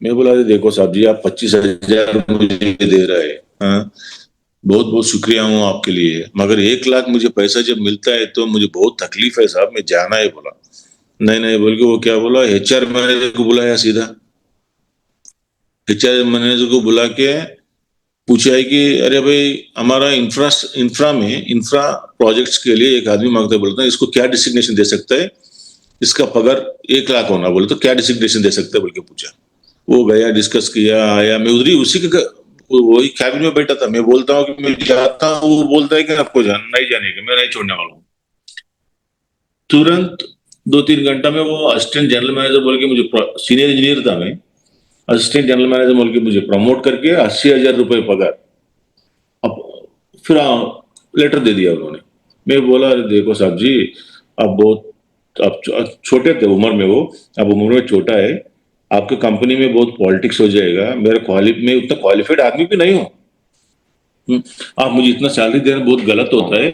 Speaker 2: मैं बोला अरे देखो साहब जी, आप 25,000 मुझे दे रहे हैं, हाँ, बहुत बहुत शुक्रिया हूँ आपके लिए, मगर 1 लाख मुझे पैसा जब मिलता है तो मुझे बहुत तकलीफ है साहब, मैं जाना है बोला। नहीं नहीं बोल के वो क्या बोला, एचआर मैनेजर को बुलाया सीधा, एचआर मैनेजर को बुला के पूछा है कि अरे भाई हमारा इंफ्रा इंफ्रा प्रोजेक्ट्स के लिए एक आदमी मांगता है, बोलता है इसको क्या डिसिग्नेशन दे सकता है, इसका पगार 1 लाख होना, बोले तो क्या डिसिग्नेशन दे सकता है बोल के पूछा। वो गया, डिस्कस किया, आया, मैं उधर ही उसी के वही कैबिन में बैठा था, मैं बोलता हूँ कि मैं जाता हूँ, वो बोलता है कि आपको नहीं जाने का, मैं नहीं छोड़ने वाला हूँ। तुरंत 2 3 घंटा में वो असिस्टेंट जनरल मैनेजर बोल के, मुझे सीनियर इंजीनियर था मैं, असिस्टेंट जनरल मैनेजर बोल के मुझे प्रमोट करके 80,000 रुपये पगार। अब फिर लेटर दे दिया उन्होंने। मैं बोला अरे देखो साहब जी, आप बहुत, आप छोटे थे उम्र में, वो अब उम्र में छोटा है, आपके कंपनी में बहुत पॉलिटिक्स हो जाएगा, मेरा मैं उतना क्वालिफाइड आदमी भी नहीं हूँ। हम्म, आप मुझे इतना सैलरी देना बहुत गलत होता है,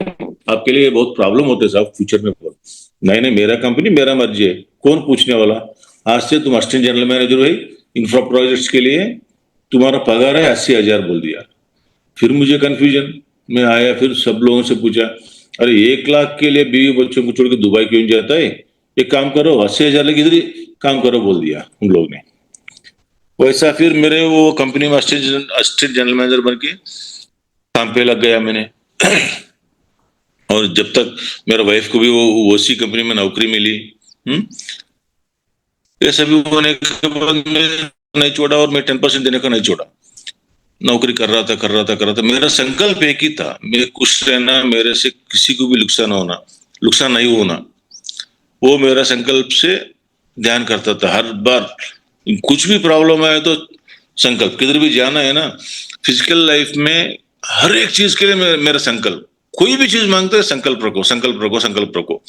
Speaker 2: आपके लिए बहुत प्रॉब्लम होते है साहब फ्यूचर में। नहीं नहीं, मेरा कंपनी मेरा मर्जी है, कौन पूछने वाला, आज से तुम असिस्टेंट जनरल मैनेजर हुई इंफ्रा प्रोजेक्ट्स के लिए, तुम्हारा पगार है 80,000 बोल दिया। फिर मुझे कंफ्यूजन में आया, फिर सब लोगों से पूछा, अरे 1 लाख के लिए बीवी बच्चों को छोड़ के दुबई क्यों जाता है, एक काम करो 80,000 लगे इधर ही काम करो बोल दिया उन लोग ने। वैसा फिर मेरे वो कंपनी में असिस्टेंट जनरल मैनेजर बन के काम पे लग गया मैंने। और जब तक मेरा वाइफ को भी वो उसी कंपनी में नौकरी मिली, हम्म, ये सभी होने के बाद मैं नहीं छोड़ा, और मैं 10% देने का नहीं छोड़ा, नौकरी कर रहा था कर रहा था कर रहा था। मेरा संकल्प एक ही था, मैं खुश रहना, मेरे से किसी को भी नुकसान होना, नुकसान नहीं होना, वो मेरा संकल्प से ध्यान करता था हर बार। कुछ भी प्रॉब्लम आए तो संकल्प, किधर भी जाना है ना, फिजिकल लाइफ में हर एक चीज के लिए मेरा संकल्प, कोई भी चीज मांगता है संकल्प रखो संकल्प रखो संकल्प रखो।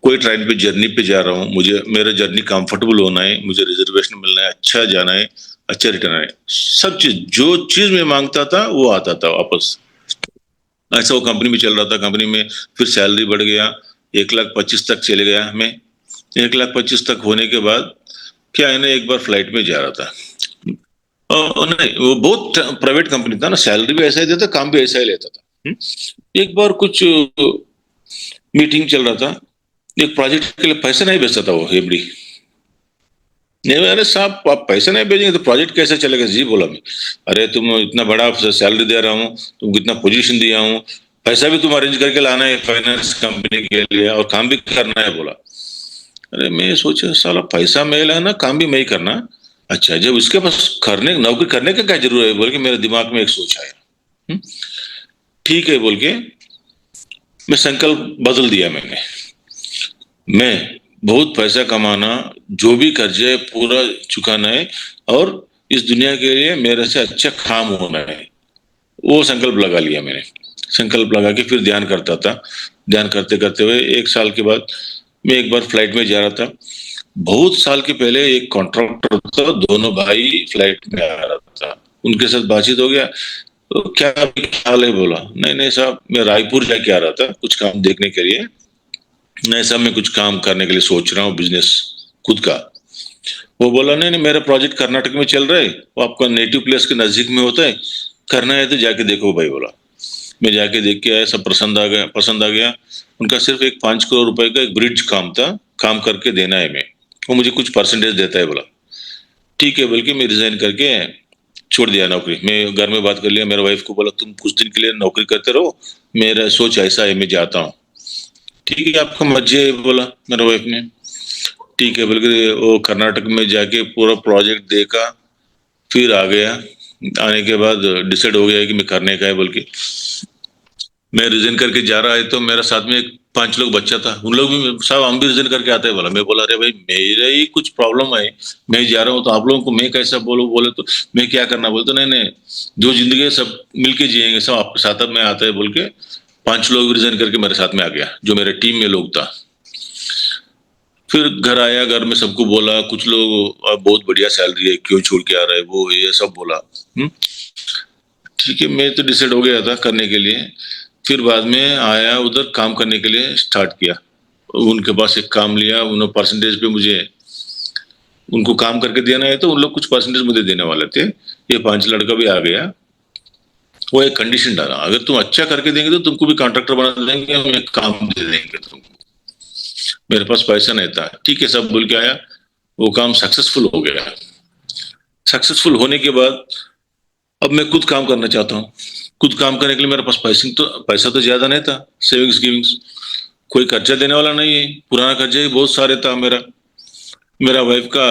Speaker 2: कोई ट्रेन पे जर्नी पे जा रहा हूँ, मुझे मेरा जर्नी कंफर्टेबल होना है, मुझे रिजर्वेशन मिलना है, अच्छा जाना है, अच्छा रिटर्न है, सब चीज जो चीज मैं मांगता था वो आता था वापस। ऐसा वो कंपनी में चल रहा था, कंपनी में फिर सैलरी बढ़ गया, 1,25,000 तक चले गया मैं। 1,25,000 तक होने के बाद क्या है ना, एक बार फ्लाइट में जा रहा था, नहीं वो बहुत प्राइवेट कंपनी था ना, सैलरी भी ऐसा ही देता, काम भी ऐसा ही लेता था। एक बार कुछ मीटिंग चल रहा था, एक प्रोजेक्ट के लिए पैसे नहीं भेजता था वो एमडी। नहीं अरे साहब, आप पैसे नहीं भेजेंगे तो प्रोजेक्ट कैसे चलेगा जी, बोला मैं। अरे तुम इतना बड़ा सैलरी दे रहा हूँ, तुमको इतना पोजीशन दिया हूँ, पैसा भी तुम अरेंज करके लाना है फाइनेंस कंपनी के लिए और काम भी करना है बोला। अरे मैं सोचा साला पैसा मैं लाना काम भी मैं ही करना। अच्छा जब उसके पास करने नौकरी करने का क्या जरूरत है बोल के मेरे दिमाग में एक सोच आया। हम्म, ठीक है बोल के मैं संकल्प बदल दिया मैंने। मैं बहुत पैसा कमाना, जो भी कर्जे है पूरा चुकाना है और इस दुनिया के लिए मेरे से अच्छा काम होना है, वो संकल्प लगा लिया मैंने। संकल्प लगा के फिर ध्यान करता था। ध्यान करते करते हुए एक साल के बाद मैं एक बार फ्लाइट में जा रहा था। बहुत साल के पहले एक कॉन्ट्रैक्टर था, दोनों भाई फ्लाइट में आ रहा था, उनके साथ बातचीत हो गया। तो क्या हाल है बोला, नहीं नहीं साहब मैं रायपुर जाके आ रहा था कुछ काम देखने के लिए। नहीं साहब मैं कुछ काम करने के लिए सोच रहा हूँ, बिजनेस खुद का। वो बोला नहीं नहीं मेरा प्रोजेक्ट कर्नाटक में चल रहा है, वो आपका नेटिव प्लेस के नजदीक में होता है, करना है तो जाके देखो भाई बोला। मैं जाके देख के आया, सब पसंद आ गया। उनका सिर्फ एक 5 करोड़ रुपए का एक ब्रिज काम था, काम करके देना है मैं, वो मुझे कुछ परसेंटेज देता है बोला। ठीक है बोल के मैं रिजाइन करके छोड़ दिया नौकरी। मैं घर में बात कर लिया, मेरे वाइफ को बोला तुम कुछ दिन के लिए नौकरी करते रहो, मेरा सोच ऐसा है मैं जाता हूँ। ठीक है आपका मर्जी है बोला मेरे वाइफ ने। ठीक है बोल के वो कर्नाटक में जाके पूरा प्रोजेक्ट देखा, फिर आ गया। आने के बाद डिसाइड हो गया कि मैं करने का है बोल के मैं रिजाइन करके जा रहा है। तो मेरा साथ में एक 5 लोग बच्चा था, उन लोग भी साहब हम भी रिजाइन करके आते हैं बोला। मैं बोला अरे भाई मेरा ही कुछ प्रॉब्लम है, मैं जा रहा हूँ तो आप लोगों को मैं कैसा बोलूं, बोले तो मैं क्या करना, बोलते नहीं नहीं जो जिंदगी है सब मिलके जिएंगे, सब आपके साथ में आता है बोल के 5 लोग रिजाइन करके मेरे साथ में आ गया, जो मेरे टीम में लोग था। फिर घर आया, घर में सबको बोला, कुछ लोग बहुत बढ़िया सैलरी है क्यों छोड़ के आ रहा है वो ये सब बोला। ठीक है मैं तो डिसाइड हो गया था करने के लिए। फिर बाद में आया उधर काम करने के लिए स्टार्ट किया। उनके पास एक काम लिया, उन्होंने परसेंटेज पे मुझे उनको काम करके देना है तो उन लोग कुछ परसेंटेज मुझे देने वाले थे। ये 5 लड़का भी आ गया। वो एक कंडीशन डाला, अगर तुम अच्छा करके देंगे तो तुमको भी कॉन्ट्रैक्टर बना देंगे, हम एक काम दे देंगे तुमको। मेरे पास पैसा नहीं था, ठीक है सब बोल के आया। वो काम सक्सेसफुल हो गया। सक्सेसफुल होने के बाद अब मैं खुद काम करना चाहता हूँ। खुद काम करने के लिए मेरे पास पैसा तो ज्यादा नहीं था, सेविंग्स गिविंग्स कोई खर्चा देने वाला नहीं है, पुराना खर्चा ही बहुत सारे था मेरा। मेरा वाइफ का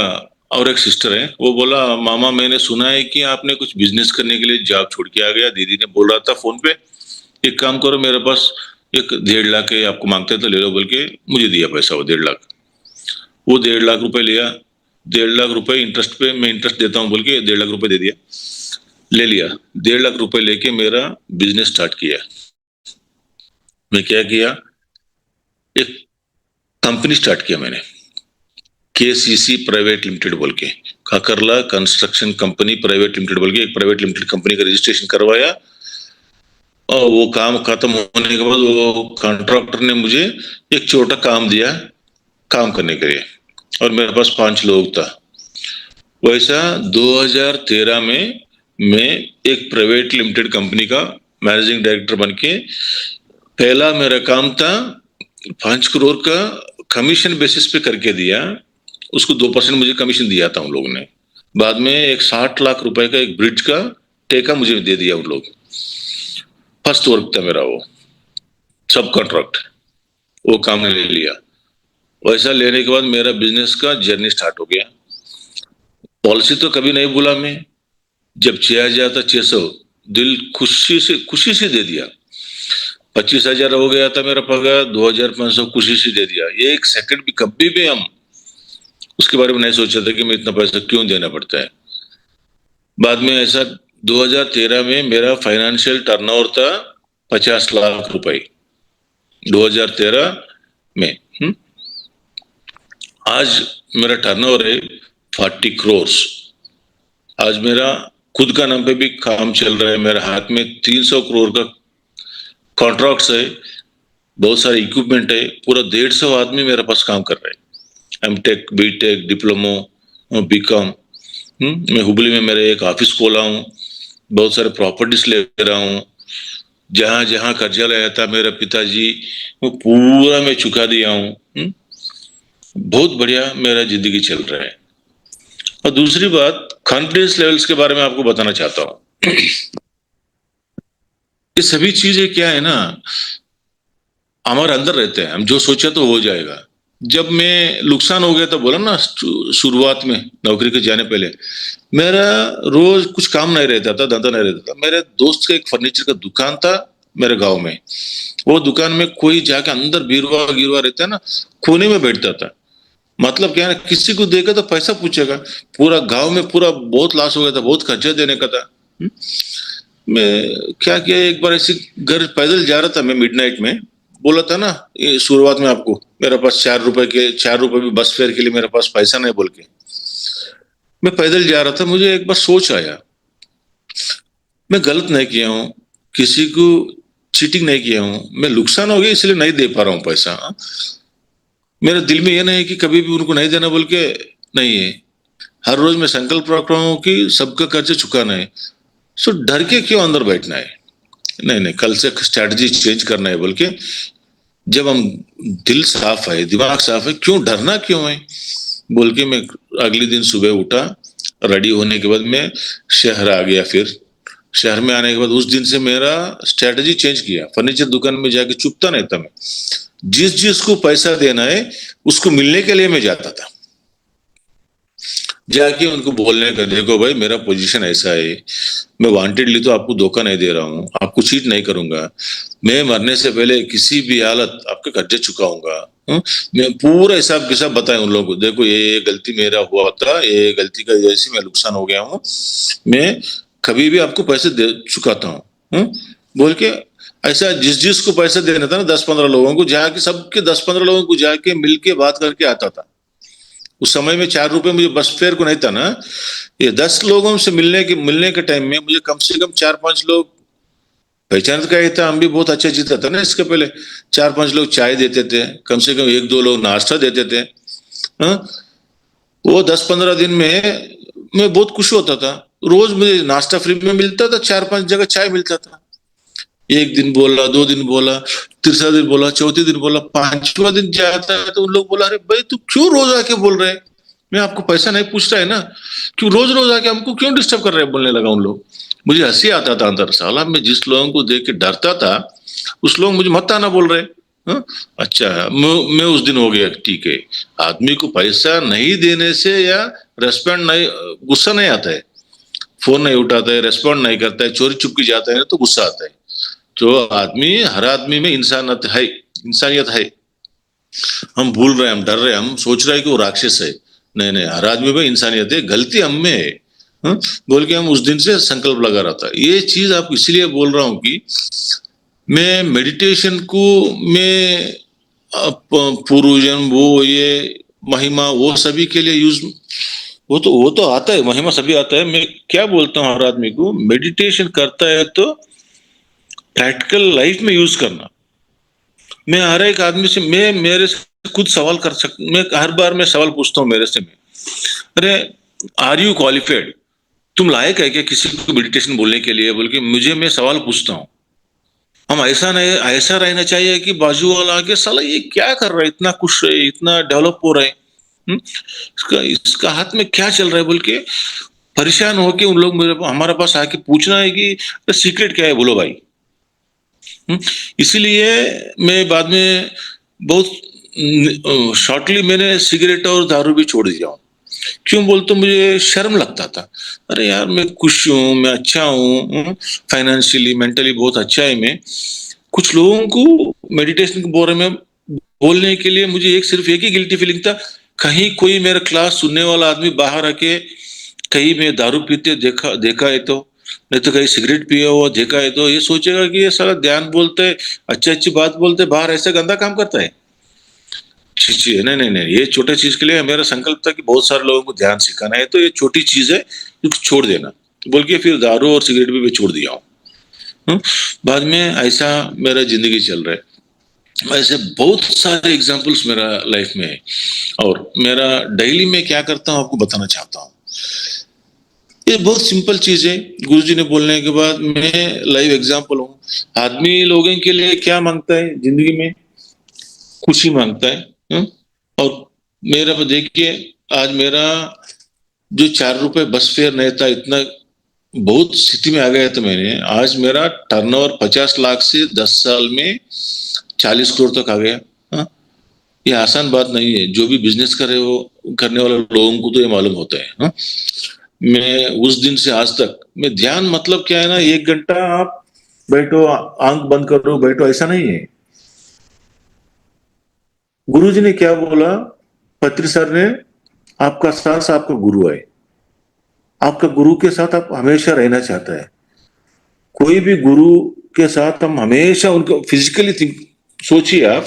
Speaker 2: और एक सिस्टर है, वो बोला मामा मैंने सुना है कि आपने कुछ बिजनेस करने के लिए जॉब छोड़ के आ गया, दीदी ने बोल रहा था फोन पे। एक काम करो मेरे पास एक 1.5 लाख है, आपको मांगते हैं तो ले लो बोल के मुझे दिया पैसा, वो 1.5 लाख। वो 1.5 लाख रुपए लिया। 1.5 लाख रुपए इंटरेस्ट पे मैं इंटरेस्ट देता हूँ बोल के 1.5 लाख रुपए दे दिया। ले लिया। 1.5 लाख रुपए लेके मेरा बिजनेस स्टार्ट किया। मैं क्या किया, एक कंपनी स्टार्ट किया मैंने, केसीसी प्राइवेट लिमिटेड बोल के, काकरला कंस्ट्रक्शन कंपनी प्राइवेट लिमिटेड बोल के एक प्राइवेट लिमिटेड कंपनी का रजिस्ट्रेशन करवाया। और वो काम खत्म होने के बाद वो कॉन्ट्रैक्टर ने मुझे एक छोटा काम दिया काम करने के लिए, और मेरे पास 5 लोग था। वैसा 2013 में मैं एक प्राइवेट लिमिटेड कंपनी का मैनेजिंग डायरेक्टर बन के, पहला मेरा काम था 5 करोड़ का कमीशन बेसिस पे करके दिया। उसको 2% मुझे कमीशन दिया था उन लोगों ने। बाद में एक 60 लाख रुपए का एक ब्रिज का ठेका मुझे दे दिया उन लोग। फर्स्ट वर्क था मेरा वो, सब कॉन्ट्रैक्ट, वो काम ले लिया। वैसा लेने के बाद मेरा बिजनेस का जर्नी स्टार्ट हो गया। पॉलिसी तो कभी नहीं भूला मैं। जब 6,000 था 600, दिल खुशी से दे दिया। 25,000 हो गया था मेरा पगार, 2,500 खुशी से दे दिया। ये एक सेकंड भी कभी भी हम उसके बारे में नहीं सोचा था कि मैं इतना पैसा क्यों देना पड़ता है। बाद में ऐसा 2013 में मेरा फाइनेंशियल टर्नओवर था 50 लाख रुपए, 2013 में। आज मेरा टर्नओवर है 40 करोड़। आज मेरा खुद का नाम पे भी काम चल रहा है, मेरे हाथ में 300 करोड़ का कॉन्ट्रैक्ट्स है, बहुत सारे इक्विपमेंट है, पूरा 150 आदमी मेरे पास काम कर रहे हैं। MTech, BTech, diploma, BCom. मैं हुबली में मेरे एक ऑफिस खोला हूँ, बहुत सारे प्रॉपर्टीज ले रहा हूँ। जहां जहां कर्जा लाया था मेरा पिताजी, वो पूरा मैं चुका दिया हूँ। बहुत बढ़िया मेरा जिंदगी चल रहा है। और दूसरी बात, कॉन्फिडेंस लेवल्स के बारे में आपको बताना चाहता हूँ। ये सभी चीजें क्या है ना, हमारे अंदर रहते हैं। हम जो सोचा तो हो जाएगा। जब मैं नुकसान हो गया तो बोला ना, शुरुआत में नौकरी के जाने पहले मेरा रोज कुछ काम नहीं रहता था, धंधा नहीं रहता था। मेरे दोस्त का एक फर्नीचर का दुकान था मेरे गांव में। वो दुकान में कोई जाके अंदर बीरवा गिरवा रहता है ना, कोने में बैठता था। मतलब क्या है ना, किसी को देखा तो पैसा पूछेगा। पूरा गांव में पूरा बहुत लॉस हो गया था, बहुत खर्चा देने का था। मैं क्या किया, एक बार ऐसे घर पैदल जा रहा था मैं मिडनाइट में। बोला था ना ये शुरुआत में आपको, मेरे पास 4 रुपए के 4 रुपए भी बस फेयर के लिए मेरे पास पैसा नहीं बोल के। मैं पैदल जा रहा था, मुझे एक बार सोच आया, मैं गलत नहीं किया हूँ, किसी को चीटिंग नहीं किया हूँ, मैं नुकसान हो गया इसलिए नहीं दे पा रहा हूँ पैसा। मेरे दिल में ये नहीं है कि कभी भी उनको नहीं देना बोल के, नहीं है। हर रोज मैं संकल्प रख रहा हूँ कि सबका कर्ज चुकाना है। सो डर के क्यों अंदर बैठना है? नहीं नहीं, कल से स्ट्रैटेजी चेंज करना है बोल के, जब हम दिल साफ है, दिमाग साफ है, क्यों डरना क्यों है बोल के, मैं अगले दिन सुबह उठा। रेडी होने के बाद मैं शहर आ गया। फिर शहर में आने के बाद उस दिन से मेरा स्ट्रैटेजी चेंज किया। फर्नीचर दुकान में जाके चुपता नहीं था मैं। जिस जिसको पैसा देना है उसको मिलने के लिए मैं जाता था। जाके उनको बोलने का, देखो भाई मेरा पोजीशन ऐसा है, मैं वांटेडली तो आपको धोखा नहीं दे रहा हूँ, आपको चीट नहीं करूंगा। मैं मरने से पहले किसी भी हालत आपके कर्जे चुकाऊंगा। हम्म? मैं पूरा हिसाब किताब बताया उन लोगों को, देखो ये गलती मेरा हुआ था, ये गलती का वजह से मैं नुकसान हो गया हूँ, मैं कभी भी आपको पैसे दे चुकाता हूँ। बोल के ऐसा जिस जिस को पैसा देना था ना, 10-15 लोगों को जाके, सबके 10-15 लोगों को जाके मिल के बात करके आता था। उस समय में 4 रुपए मुझे बस फेयर को नहीं था ना। ये 10 लोगों से मिलने के टाइम में मुझे कम से कम 4-5 लोग पहचान का ही था। हम भी बहुत अच्छा जीता था ना इसके पहले। 4-5 लोग चाय देते थे, कम से कम 1-2 लोग नाश्ता देते थे। हाँ? वो 10-15 दिन में मैं बहुत खुश होता था। रोज मुझे नाश्ता फ्री में मिलता था, 4-5 जगह चाय मिलता था। एक दिन बोला, 2 दिन बोला, तीसरा दिन बोला, चौथे दिन बोला, पांचवा दिन जाता है तो उन लोग बोला, अरे भाई तू क्यों रोज आके बोल रहे हैं? मैं आपको पैसा नहीं पूछ रहा है ना, क्यों रोज रोज आके हमको क्यों डिस्टर्ब कर रहे हैं? बोलने लगा उन लोग। मुझे हंसी आता था अंदर, साला मैं जिस लोगों को देख के डरता था उस लोग मुझे मत आना बोल रहे। हाँ? अच्छा, मैं उस दिन हो गया ठीक है। आदमी को पैसा नहीं देने से या रेस्पॉन्ड नहीं, गुस्सा नहीं आता है, फोन नहीं उठाता है, रेस्पॉन्ड नहीं करता है, चोरी चुपकी जाता है तो गुस्सा आता है। तो आदमी, हर आदमी में इंसानियत है, इंसानियत है। हम भूल रहे हैं, हम डर रहे हैं, हम सोच रहे हैं कि वो राक्षस है। नहीं नहीं, हर आदमी में इंसानियत है, गलती हम में है। हाँ? बोल के हम उस दिन से संकल्प लगा रहा था। ये चीज आपको इसलिए बोल रहा हूँ कि मैं मेडिटेशन को, मैं पूर्व जन्म वो ये महिमा वो सभी के लिए यूज, वो तो आता है, महिमा सभी आता है। मैं क्या बोलता हूँ हर आदमी को, मेडिटेशन करता है तो प्रैक्टिकल लाइफ में यूज करना। मैं हर एक आदमी से, मैं मेरे से खुद सवाल कर सक, मैं हर बार मैं सवाल पूछता हूँ मेरे से, मैं, अरे आर यू क्वालिफाइड? तुम लायक है क्या किसी को मेडिटेशन बोलने के लिए? बोल के मुझे, मैं सवाल पूछता हूँ। हम ऐसा नहीं, ऐसा रहना चाहिए कि बाजू वाला आके, साला ये क्या कर रहा है, इतना खुश है, इतना डेवलप हो रहा है, इसका इसका हाथ में क्या चल रहा है बोल के परेशान होके उन लोग मेरे हमारे पास आके पूछना है कि सीक्रेट क्या है बोलो भाई। इसीलिए मैं बाद में बहुत शॉर्टली मैंने सिगरेट और दारू भी छोड़ दिया हूँ। क्यों बोलते, मुझे शर्म लगता था। अरे यार मैं खुश हूँ, मैं अच्छा हूँ, फाइनेंशियली मेंटली बहुत अच्छा है मैं। कुछ लोगों को मेडिटेशन के बारे में बोलने के लिए मुझे सिर्फ एक ही गिल्टी फीलिंग था, कहीं कोई मेरा क्लास सुनने वाला आदमी बाहर आके कहीं मैं दारू पीते देखा देखा है तो, नहीं तो कहीं सिगरेट पिया हुआ देखा है तो ये सोचेगा कि ये सारा ध्यान बोलते, अच्छी अच्छी बात बोलते, बाहर ऐसे गंदा काम करता है। जी नहीं नहीं नहीं, ये छोटे चीज के लिए मेरा संकल्प था कि बहुत सारे लोगों को ध्यान सिखाना है, तो ये छोटी चीज है, इसको छोड़ देना बोल के फिर दारू और सिगरेट भी मैं छोड़ दिया हूँ। बाद में ऐसा मेरा जिंदगी चल रहा है। ऐसे बहुत सारे एग्जाम्पल्स मेरा लाइफ में है। और मेरा डेली में क्या करता हूँ आपको बताना चाहता हूँ। ये बहुत सिंपल चीज है, गुरुजी ने बोलने के बाद मैं लाइव एग्जाम्पल हूँ। आदमी लोगों के लिए क्या मांगता है जिंदगी में? खुशी मांगता है। और मेरा देखिए, आज मेरा जो 4 रुपए बस फेयर नहीं था, इतना बहुत स्थिति में आ गया था मैंने। आज मेरा टर्नओवर 50 लाख से 10 साल में 40 करोड़ तक आ गया। हाँ, ये आसान बात नहीं है। जो भी बिजनेस करे वो करने वाले लोगों को तो ये मालूम होता है। हाँ? मैं उस दिन से आज तक मैं ध्यान मतलब क्या है ना, 1 घंटा आप बैठो, आंख बंद करो बैठो, ऐसा नहीं है। गुरुजी ने क्या बोला, पत्री सर ने, आपका सांस आपका गुरु है। आपका गुरु के साथ आप हमेशा रहना चाहता है। कोई भी गुरु के साथ हम हमेशा उनको फिजिकली थिंक, सोचिए आप,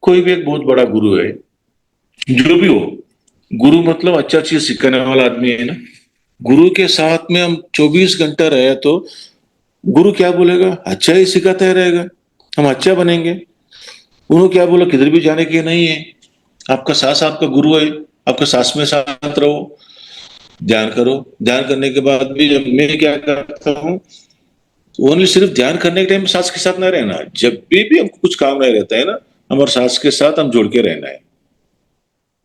Speaker 2: कोई भी एक बहुत बड़ा गुरु है, जो भी हो, गुरु मतलब अच्छा चीज सिखाने वाला आदमी है ना। गुरु के साथ में हम 24 घंटा रहे तो गुरु क्या बोलेगा, अच्छा ही सिखाता ही रहेगा, हम अच्छा बनेंगे। उन्होंने क्या बोला, किधर भी जाने के नहीं है, आपका सांस आपका गुरु है, आपका सांस में साथ रहो, ध्यान करो। ध्यान करने के बाद भी जब मैं क्या करता हूँ, ओनली सिर्फ ध्यान करने के टाइम सांस के साथ ना रहना, जब भी हमको कुछ काम नहीं रहता है ना, हमारे सांस के साथ हम जुड़ के रहना है।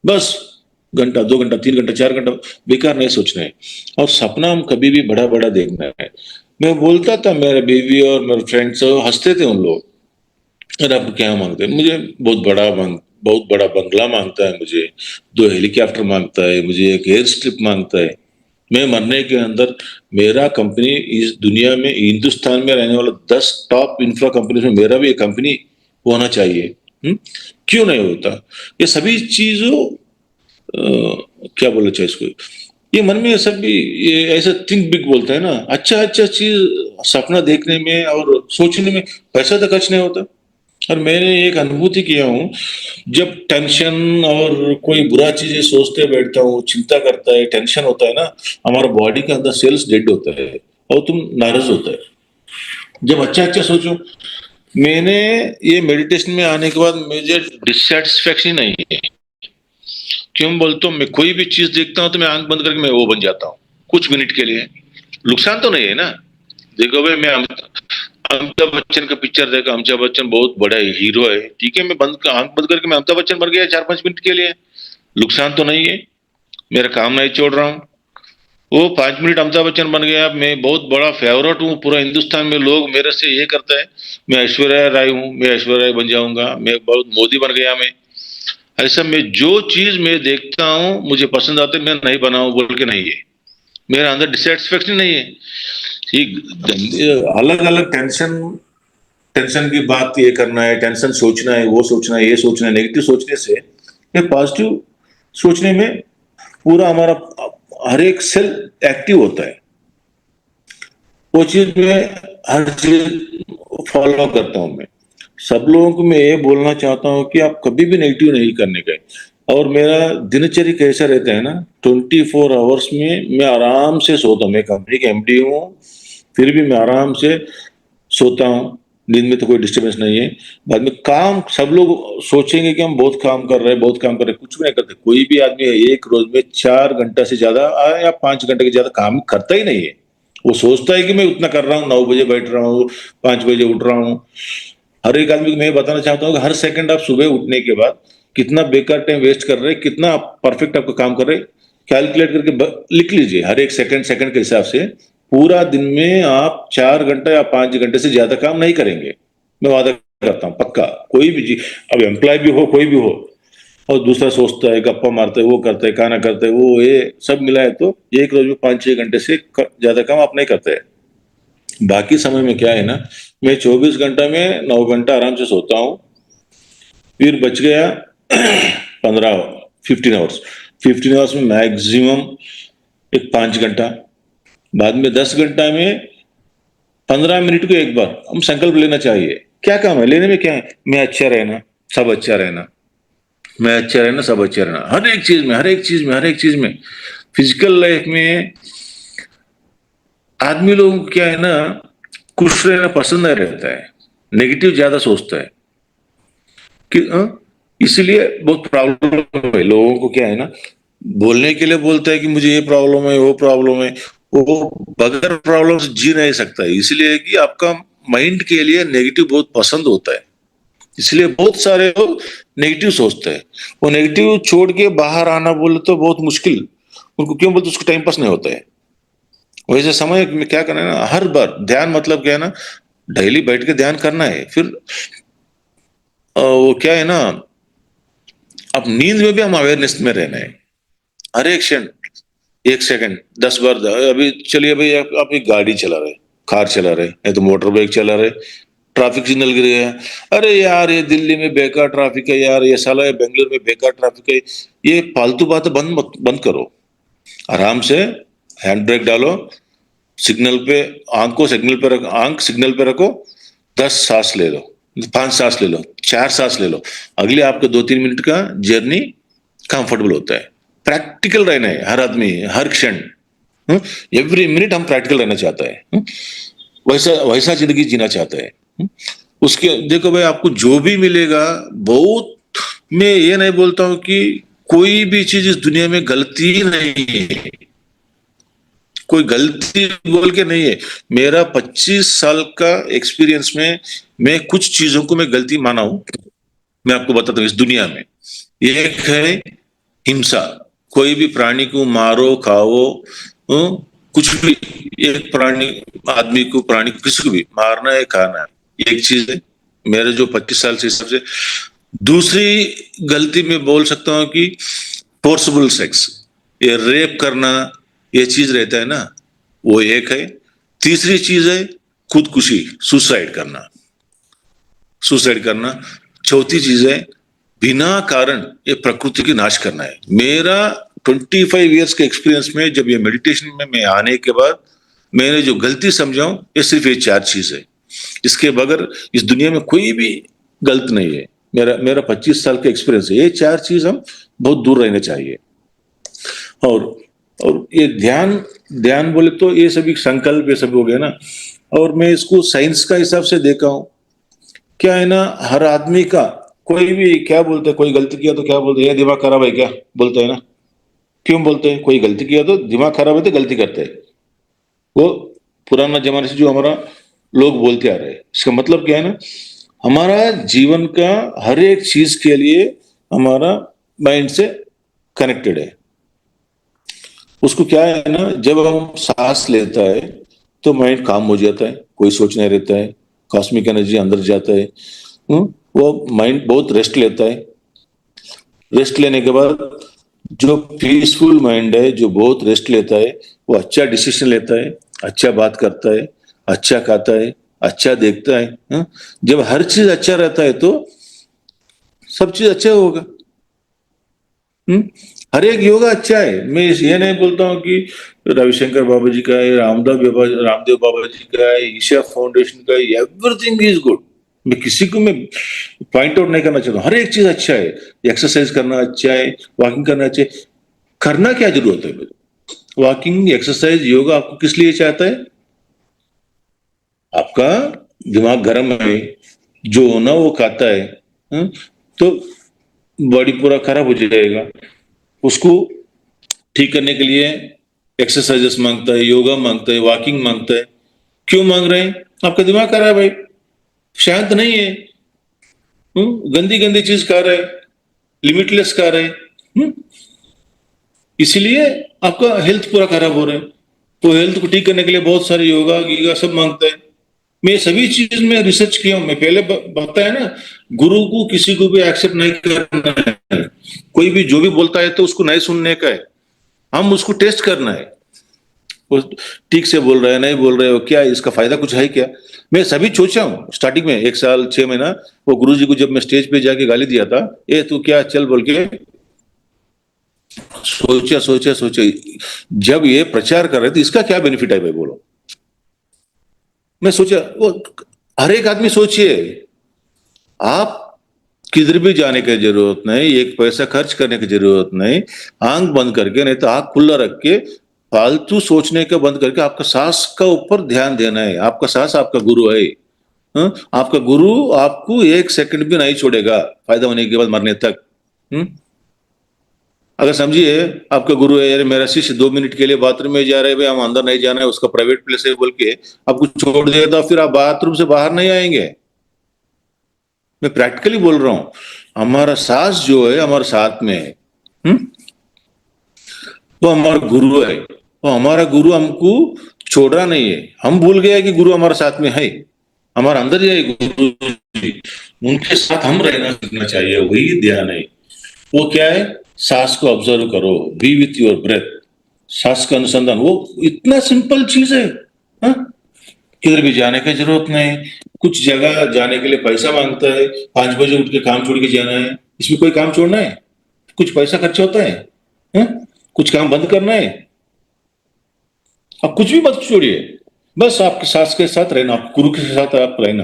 Speaker 2: बस घंटा 2 घंटा 3 घंटा 4 घंटा बेकार नहीं सोचना है। और सपना हम कभी भी बड़ा बड़ा देखना है। मैं बोलता था, मेरे बीवी और मेरे फ्रेंड्स हंसते थे उन लोग, अरे आप क्या मांगते हैं, मुझे बहुत बड़ा बंगला मांगता है, मुझे 2 हेलीकॉप्टर मांगता है, मुझे एक एयर स्ट्रिप मांगता है। मैं मरने के अंदर, मेरा कंपनी इस दुनिया में, हिंदुस्तान में रहने वाला 10 टॉप इंफ्रा कंपनी में मेरा भी एक कंपनी होना चाहिए। क्यों नहीं होता? ये सभी चीजों क्या बोलना चाहिए इसको, ये मन में सब भी, ये ऐसा थिंक बिग बोलता है ना, अच्छा अच्छा चीज सपना देखने में और सोचने में पैसा तो खर्च नहीं होता। और मैंने एक अनुभूति किया हूँ, जब टेंशन और कोई बुरा चीजें सोचते बैठता हूँ, चिंता करता है, टेंशन होता है ना, हमारा बॉडी के अंदर सेल्स डेड होता है और तुम नाराज होता है। जब अच्छा अच्छा सोचो, मैंने ये मेडिटेशन में आने के बाद मुझे डिससेटिस्फेक्शन नहीं है। क्यों बोलते हो, मैं कोई भी चीज देखता हूँ तो मैं आंख बंद करके मैं वो बन जाता हूँ कुछ मिनट के लिए। नुकसान तो नहीं है ना। देखो भाई, मैं अमिताभ बच्चन का पिक्चर देखा, अमिताभ बच्चन बहुत बड़ा हीरो है, ठीक है, मैं आंख बंद करके मैं अमिताभ बच्चन बन गया 4-5 मिनट के लिए, नुकसान तो नहीं है, मेरा काम नहीं छोड़ रहा हूँ। वो 5 मिनट अमिताभ बच्चन बन गया, मैं बहुत बड़ा फेवरेट हूँ, पूरा हिंदुस्तान में लोग मेरे से ये करता है, मैं ऐश्वर्या राय हूँ, मैं ऐश्वर्या राय बन जाऊंगा, मैं बहुत मोदी बन गया मैं। ऐसा मैं जो चीज मैं देखता हूँ मुझे पसंद आता है, मैं नहीं बनाऊं बोल के नहीं है, मेरा अंदर डिससेटिस्फेक्शन नहीं है। अलग अलग टेंशन, टेंशन की बात ये करना है, टेंशन सोचना है, वो सोचना है, ये सोचना है, नेगेटिव सोचने से ये पॉजिटिव सोचने में पूरा हमारा हर एक सेल एक्टिव होता है। वो चीज में हर चीज फॉलो करता हूं मैं। सब लोगों को मैं ये बोलना चाहता हूँ कि आप कभी भी नेगेटिव नहीं करने का है। और मेरा दिनचर्या कैसा रहता है ना, 24 आवर्स में मैं आराम से सोता हूँ। मैं कंपनी के एमडी हूँ, फिर भी मैं आराम से सोता हूँ। नींद में तो कोई डिस्टरबेंस नहीं है। बाद में काम, सब लोग सोचेंगे कि हम बहुत काम कर रहे हैं, बहुत काम कर रहे हैं, कुछ भी नहीं करते। कोई भी आदमी एक रोज में 4 घंटा से ज्यादा या 5 घंटे के ज्यादा काम करता ही नहीं है। वो सोचता है कि मैं उतना कर रहा हूँ, 9 बजे बैठ रहा हूँ, 5 बजे उठ रहा हूँ। हर एक आदमी को मैं बताना चाहता हूँ कि हर सेकंड आप सुबह उठने के बाद कितना बेकार टाइम वेस्ट कर रहे हैं, कितना आप परफेक्ट आपका काम कर रहे हैं, कैलकुलेट करके लिख लीजिए। हर एक सेकंड सेकंड के हिसाब से पूरा दिन में आप 4 घंटे या 5 घंटे से ज्यादा काम नहीं करेंगे, मैं वादा करता हूँ पक्का। कोई भी जी, अब एम्प्लॉय भी हो, कोई भी हो, और दूसरा सोचता है, गप्पा मारता है, वो करता है, खाना करता है, वो ये सब मिला है तो एक रोज में 5-6 घंटे से ज्यादा काम आप नहीं करते हैं। बाकी समय में क्या है ना, मैं 24 घंटा में 9 घंटा आराम से सोता हूँ। फिर बच गया 15, 15 आवर्स। 15 आवर्स में मैक्सिमम एक 5 घंटा, बाद में 10 घंटा में 15 मिनट को एक बार हम संकल्प लेना चाहिए। क्या काम है लेने में, क्या है, मैं अच्छा रहना, सब अच्छा रहना, मैं अच्छा रहना, सब अच्छा रहना, हर एक चीज में, हर एक चीज में, हर एक चीज में। फिजिकल लाइफ में आदमी लोगों को क्या है ना, खुश रहना पसंद नहीं रहता है, नेगेटिव ज्यादा सोचता है कि इसलिए बहुत प्रॉब्लम है लोगों को। क्या है ना, बोलने के लिए बोलता है कि मुझे ये प्रॉब्लम है, वो प्रॉब्लम है, वो बगैर प्रॉब्लम से जी नहीं सकता है। इसलिए कि आपका माइंड के लिए नेगेटिव बहुत पसंद होता है, इसलिए बहुत सारे लोग नेगेटिव सोचते हैं। वो नेगेटिव छोड़ के बाहर आना बोले तो बहुत मुश्किल, उनको क्यों बोलते, उसको टाइम पास नहीं होता है। वैसे समय में क्या करना है ना, हर बार ध्यान मतलब क्या है ना, डेली बैठ के ध्यान करना है। फिर वो क्या है ना, अब नींद में भी हम अवेयरनेस में रहना है, हर एक क्षण, एक सेकंड 10 बार। अभी चलिए भाई, आप एक गाड़ी चला रहे, कार चला रहे, या तो मोटर बाइक चला रहे, ट्रैफिक सिग्नल गिर गया, अरे यार ये दिल्ली में बेकार ट्रैफिक है यार, ये साला ये बेंगलुरु में बेकार ट्रैफिक है, ये फालतू बातें बंद करो। आराम से हैंड ब्रेक डालो, सिग्नल पे, आंख को सिग्नल पे रखो, आंख सिग्नल पे रखो, 10 सांस ले लो, 5 सांस ले लो, 4 सांस ले लो। अगले आपके 2-3 मिनट का जर्नी कंफर्टेबल होता है। प्रैक्टिकल रहना है हर आदमी, हर क्षण, एवरी मिनट हम प्रैक्टिकल रहना चाहता है, वैसा वैसा जिंदगी जीना चाहता है। उसके देखो भाई, आपको जो भी मिलेगा बहुत, मैं ये नहीं बोलता हूं कि कोई भी चीज इस दुनिया में गलती नहीं है, कोई गलती बोल के नहीं है। मेरा 25 साल का एक्सपीरियंस में मैं कुछ चीजों को मैं गलती माना हूं। मैं आपको बताता हूं, इस दुनिया में एक है हिंसा, कोई भी प्राणी को मारो खाओ, कुछ भी, एक प्राणी, आदमी को, प्राणी को, किसी को भी मारना है खाना है, एक चीज है मेरे जो 25 साल से हिसाब से। दूसरी गलती मैं बोल सकता हूं कि फोर्सबल सेक्स, ये रेप करना, ये चीज रहता है ना, वो एक है। तीसरी चीज है खुदकुशी, सुसाइड करना, सुसाइड करना। चौथी चीज है बिना कारण ये प्रकृति की नाश करना है। मेरा 25 इयर्स के एक्सपीरियंस में, जब ये मेडिटेशन में मैं आने के बाद मैंने जो गलती समझा हूं, ये सिर्फ ये 4 चीज है। इसके बगैर इस दुनिया में कोई भी गलत नहीं है। मेरा मेरा 25 साल का एक्सपीरियंस है, ये 4 चीज हम बहुत दूर रहना चाहिए। और और ये ध्यान, ध्यान बोले तो ये सभी संकल्प, ये सब हो गया ना। और मैं इसको साइंस का हिसाब से देखा हूं, क्या है ना, हर आदमी का, कोई भी क्या बोलते हैं, कोई गलती किया तो क्या बोलते हैं, ये दिमाग खराब है क्या बोलते हैं ना। क्यों बोलते हैं? कोई गलती किया तो दिमाग खराब है तो गलती करते हैं, वो पुराना जमाने से जो हमारा लोग बोलते आ रहे हैं। इसका मतलब क्या है ना, हमारा जीवन का हर एक चीज के लिए हमारा माइंड से कनेक्टेड है। उसको क्या है ना, जब हम सांस लेता है तो माइंड काम हो जाता है, कोई सोच नहीं रहता है, कॉस्मिक एनर्जी अंदर जाता है। वो माइंड बहुत रेस्ट लेता है। रेस्ट लेने के बाद जो पीसफुल माइंड है, जो बहुत रेस्ट लेता है, वो अच्छा डिसीजन लेता है, अच्छा बात करता है, अच्छा खाता है, अच्छा देखता है। जब हर चीज अच्छा रहता है तो सब चीज अच्छा होगा। हम्म? हर एक योगा अच्छा है। मैं ये नहीं बोलता हूँ कि रविशंकर बाबा जी का है, रामदेव बाबा जी का है, ईशा फाउंडेशन का है, एवरीथिंग इज गुड। मैं किसी को मैं पॉइंट आउट नहीं करना चाहता हूँ, हर एक चीज अच्छा है। एक्सरसाइज करना अच्छा है, वॉकिंग करना अच्छा है। करना क्या जरूरत है? वॉकिंग, एक्सरसाइज, योगा आपको किस लिए चाहता है? आपका दिमाग गर्म है, जो होना वो खाता है, तो बॉडी पूरा खराब हो जाएगा। उसको ठीक करने के लिए एक्सरसाइजेस मांगता है, योगा मांगता है, वॉकिंग मांगता है। क्यों मांग रहे हैं? आपका दिमाग खराब है, शांत नहीं है, गंदी गंदी चीज खा रहे हैं, लिमिटलेस खा रहे हैं, इसलिए आपका हेल्थ पूरा खराब हो रहा है। तो हेल्थ को ठीक करने के लिए बहुत सारे योगा गीगा सब मांगता है। मैं सभी चीज में रिसर्च किया हूं। मैं पहले बताया ना, गुरु को किसी को भी एक्सेप्ट नहीं करना है। कोई भी जो भी बोलता है तो उसको नहीं सुनने का है, हम उसको टेस्ट करना है। वो ठीक से बोल रहे हैं, नहीं बोल रहे हो, क्या इसका फायदा कुछ है क्या? मैं सभी सोचा हूँ। स्टार्टिंग में 1 साल 6 महीना वो गुरुजी को जब मैं स्टेज पे जाके गाली दिया था, ए तू क्या चल बोल के, सोचा सोचा सोचा, जब ये प्रचार कर रहे थे इसका क्या बेनिफिट है भाई बोलो। मैं सोचा, वो हर एक आदमी सोचिए, आप किधर भी जाने की जरूरत नहीं, एक पैसा खर्च करने की जरूरत नहीं, आंख बंद करके, नहीं तो आंख खुला रख के, फालतू सोचने का बंद करके आपका सांस का ऊपर ध्यान देना है। आपका सांस आपका गुरु है। आपका गुरु आपको 1 सेकंड भी नहीं छोड़ेगा फायदा होने के बाद मरने तक। अगर समझिए आपका गुरु है, यार मेरा शिष्य 2 मिनट के लिए बाथरूम में जा रहे हैं भाई, हम अंदर नहीं जाना है, उसका प्राइवेट प्लेस है बोल के आपको छोड़ देगा, फिर आप बाथरूम से बाहर नहीं आएंगे। मैं प्रैक्टिकली बोल रहा हूं। हमारा सांस जो है हमारे साथ में है, वो हमारा गुरु है। वो हमारा गुरु हमको छोड़ रहा नहीं है। हम भूल गए कि गुरु हमारे साथ में है, हमारे अंदर ही है गुरु जी, उनके साथ हम रहना सीखना चाहिए, वही ध्यान है। वो क्या है, सांस को ऑब्जर्व करो, बी विथ योर ब्रेथ, सांस का अनुसंधान, वो इतना सिंपल चीज है। हाँ? किधर भी जाने की जरूरत नहीं, कुछ जगह जाने के लिए पैसा मांगता है, 5 बजे उठ के काम छोड़ के जाना है, इसमें कोई काम छोड़ना है, कुछ पैसा खर्च होता है? हाँ? कुछ काम बंद करना है? आप कुछ भी मत छोड़िए, बस आपके सास के साथ रहना, आप गुरु के साथ आप रहना।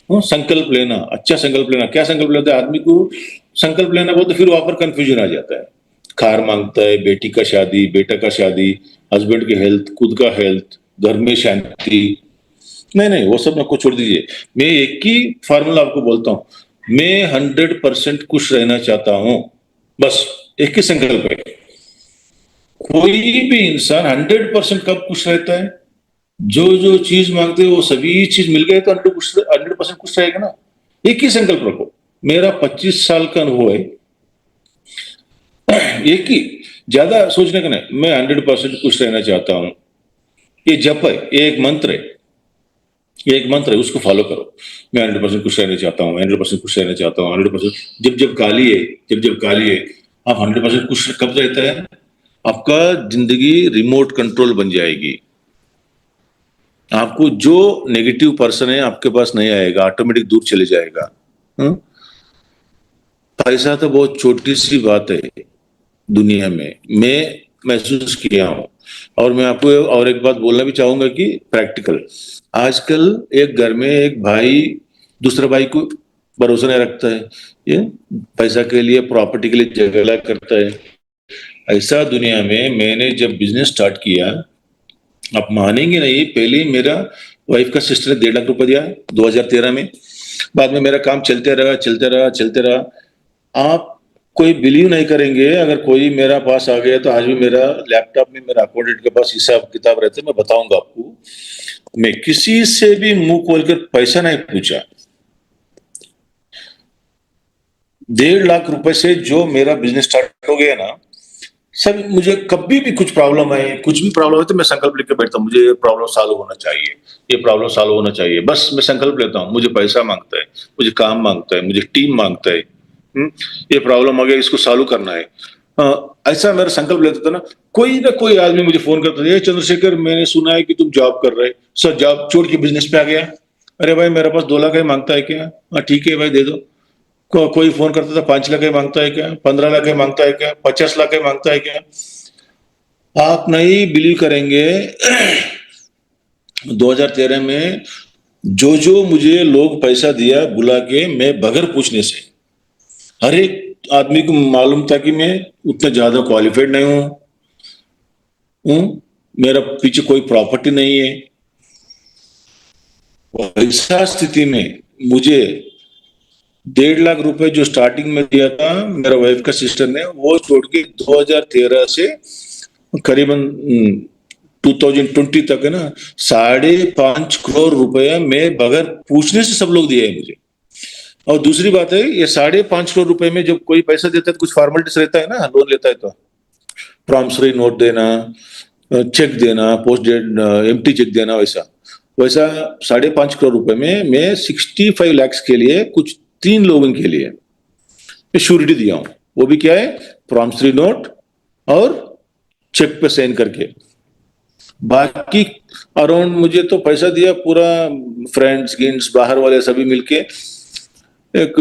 Speaker 2: हाँ? संकल्प लेना, अच्छा संकल्प लेना। क्या संकल्प लेता है आदमी को, संकल्प लेना बोलते फिर वहां पर कंफ्यूजन आ जाता है। कार मांगता है, बेटी का शादी, बेटा का शादी, हस्बैंड की हेल्थ, खुद का हेल्थ, घर में शांति। नहीं नहीं, वो सब आपको छोड़ दीजिए। मैं एक ही फार्मूला आपको बोलता हूं, मैं 100% खुश रहना चाहता हूं, बस एक ही संकल्प है। कोई भी इंसान 100% कब खुश रहता है, जो जो चीज मांगते हो वो सभी चीज मिल गए तो 100% खुश रहेगा ना। एक ही संकल्प रखो। मेरा 25 साल का अनुभव है, एक ही, ज्यादा सोचने का नहीं, मैं 100% खुश रहना चाहता हूं। ये जप है, ये एक मंत्र है, ये एक मंत्र है, उसको फॉलो करो। मैं 100% खुश रहना चाहता हूँ, 100% खुश रहना चाहता हूँ, 100%। जब जब गाली है, जब जब गाली है, आप 100% खुश कब रहता है, आपका जिंदगी रिमोट कंट्रोल बन जाएगी। आपको जो नेगेटिव पर्सन है आपके पास नहीं आएगा, ऑटोमेटिक दूर चले जाएगा। हम्म? पैसा तो बहुत छोटी सी बात है दुनिया में, मैं महसूस किया हूं। और मैं आपको और एक बात बोलना भी चाहूंगा कि प्रैक्टिकल, आजकल एक घर में एक भाई दूसरे भाई को भरोसा नहीं रखता है, ये पैसा के लिए, प्रॉपर्टी के लिए झगड़ा करता है। ऐसा दुनिया में मैंने जब बिजनेस स्टार्ट किया, आप मानेंगे नहीं, पहले ही मेरा वाइफ का सिस्टर ने 1.5 लाख रुपए दिया 2013 में। बाद में मेरा काम चलते रहा चलते रहा चलते रहा। आप कोई बिलीव नहीं करेंगे, अगर कोई मेरा पास आ गया तो आज भी मेरा लैपटॉप में मेरा अकाउंटेंट के पास हिसाब किताब रहते, मैं बताऊंगा आपको। मैं किसी से भी मुंह खोलकर पैसा नहीं पूछा। 1.5 लाख रुपए से जो मेरा बिजनेस स्टार्ट हो गया ना, सब, मुझे कभी भी कुछ प्रॉब्लम है, कुछ भी प्रॉब्लम है तो मैं संकल्प लेके बैठता हूँ, मुझे ये प्रॉब्लम सॉल्व होना चाहिए, ये प्रॉब्लम सॉल्व होना चाहिए, बस मैं संकल्प लेता हूँ। मुझे पैसा मांगता है, मुझे काम मांगता है, मुझे टीम मांगता है, ये प्रॉब्लम आ गया, इसको सॉल्व करना है। ऐसा मेरा संकल्प लेता था ना कोई आदमी मुझे फोन करता था, ये चंद्रशेखर मैंने सुना है कि तुम जॉब कर रहे, सर जॉब छोड़ के बिजनेस पे आ गया। अरे भाई मेरे पास 2 लाख ही मांगता है क्या, हाँ ठीक है भाई दे दो। कोई फोन करता था 5 लाख ही मांगता है क्या, 15 लाख ही मांगता है क्या, 50 लाख ही मांगता है क्या। आप नहीं बिलीव करेंगे, 2013 में जो जो मुझे लोग पैसा दिया बुला के, मैं बगैर पूछने से, हर एक आदमी को मालूम था कि मैं उतना ज्यादा क्वालिफाइड नहीं हूं, मेरा पीछे कोई प्रॉपर्टी नहीं है। ऐसा स्थिति में मुझे 1.5 लाख रुपए जो स्टार्टिंग में दिया था मेरा वाइफ का सिस्टर ने, वो छोड़ के 2013 से करीबन 2020 तक है ना, 5.5 करोड़ रुपया मैं बगैर पूछने से सब लोग दिए है मुझे। और दूसरी बात है, ये 5.5 करोड़ रुपए में जब कोई पैसा देता है तो कुछ फॉर्मेलिटीज रहता है ना, लोन लेता है तो प्रॉमिसरी नोट देना, चेक देना, पोस्ट डेट एम्प्टी चेक देना, वैसा वैसा 5.5 करोड़ रुपए में मैं 65 lakhs के लिए कुछ 3 लोगों के लिए मैं श्योरिटी दिया हूं। वो भी क्या है, प्रॉमिसरी नोट और चेक पे साइन करके। बाकी अराउंड मुझे तो पैसा दिया पूरा, फ्रेंड्स गिंड्स बाहर वाले सभी मिलके एक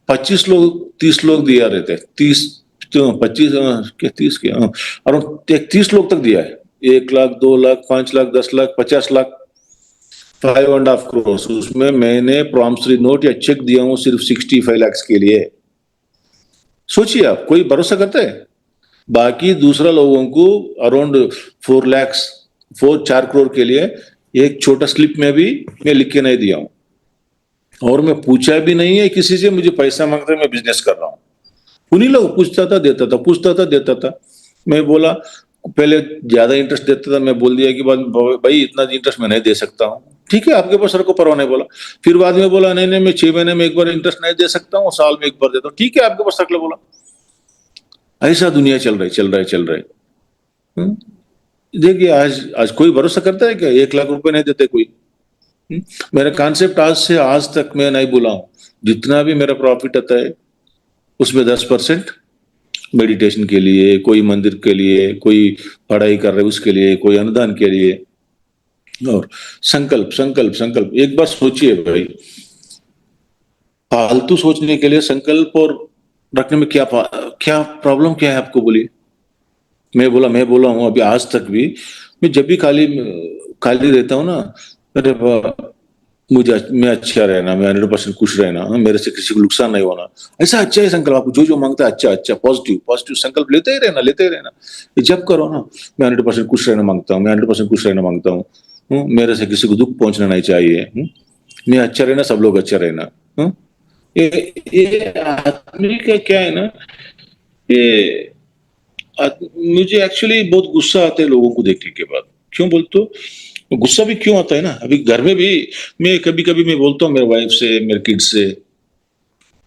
Speaker 2: 25 लोग 30 लोग दिया रहते, 30 तो 25 के 30 के अराउंड 30 लोग तक दिया है। 1 लाख 2 लाख 5 लाख 10 लाख 50 लाख 5.5 करोड़, उसमें मैंने प्रॉमिसरी नोट या चेक दिया हूं सिर्फ 65 lakhs के लिए। सोचिए आप, कोई भरोसा करता है? बाकी दूसरा लोगों को अराउंड 4 lakhs 4 करोड़ के लिए एक छोटा स्लिप में भी मैं लिख के नहीं दिया हूं, और मैं पूछा भी नहीं है किसी से मुझे पैसा मांगते मैं बिजनेस कर रहा हूं। उन्हीं लोग पूछता था देता था, पूछता था देता था। मैं बोला पहले ज्यादा इंटरेस्ट देता था, मैं बोल दिया कि भाई इतना इंटरेस्ट मैं नहीं दे सकता हूँ, ठीक है आपके पास रखो, परवाह नहीं बोला। फिर बाद में बोला नहीं नहीं मैं 6 महीने में एक बार इंटरेस्ट नहीं दे सकता हूँ, साल में एक बार देता हूँ, ठीक है आपके पास रख लो बोला। ऐसा दुनिया चल रही चल रहा है चल रहा है। देखिए आज आज कोई भरोसा करता है क्या 1 लाख रुपए नहीं देते कोई? हम्म? मेरा कॉन्सेप्ट आज से आज तक मैं नहीं बोला हूं, जितना भी मेरा प्रॉफिट आता है उसमें 10% मेडिटेशन के लिए, कोई मंदिर के लिए, कोई पढ़ाई कर रहे उसके लिए, कोई अनुदान के लिए। और संकल्प संकल्प संकल्प, एक बार सोचिए भाई, फालतू सोचने के लिए संकल्प और रखने में क्या प्रॉब्लम क्या है आपको बोलिए? मैं बोला हूँ अभी आज तक भी, मैं जब भी खाली खाली रहता हूँ ना, अरे मैं अच्छा रहना, मैं 100% खुश रहना, मेरे से किसी को नुकसान नहीं होना, ऐसा अच्छा है संकल्प। आपको जो जो मांगता है अच्छा अच्छा पॉजिटिव पॉजिटिव संकल्प लेते ही रहना, लेते ही रहना। ये जब करो ना, मैं 100% खुश रहना मांगता हूँ, मैं 100% खुश रहना मांगता हूँ, मेरे से किसी को दुख पहुंचना नहीं चाहिए, मैं अच्छा रहना, सब लोग अच्छा रहना। हम्म? ये आदमी का क्या है ना, ये मुझे एक्चुअली बहुत गुस्सा आता है लोगों को देखने के बाद। क्यों बोलते हो गुस्सा भी क्यों आता है ना, अभी घर में भी मैं कभी कभी मैं बोलता हूँ मेरे वाइफ से, मेरे किड से,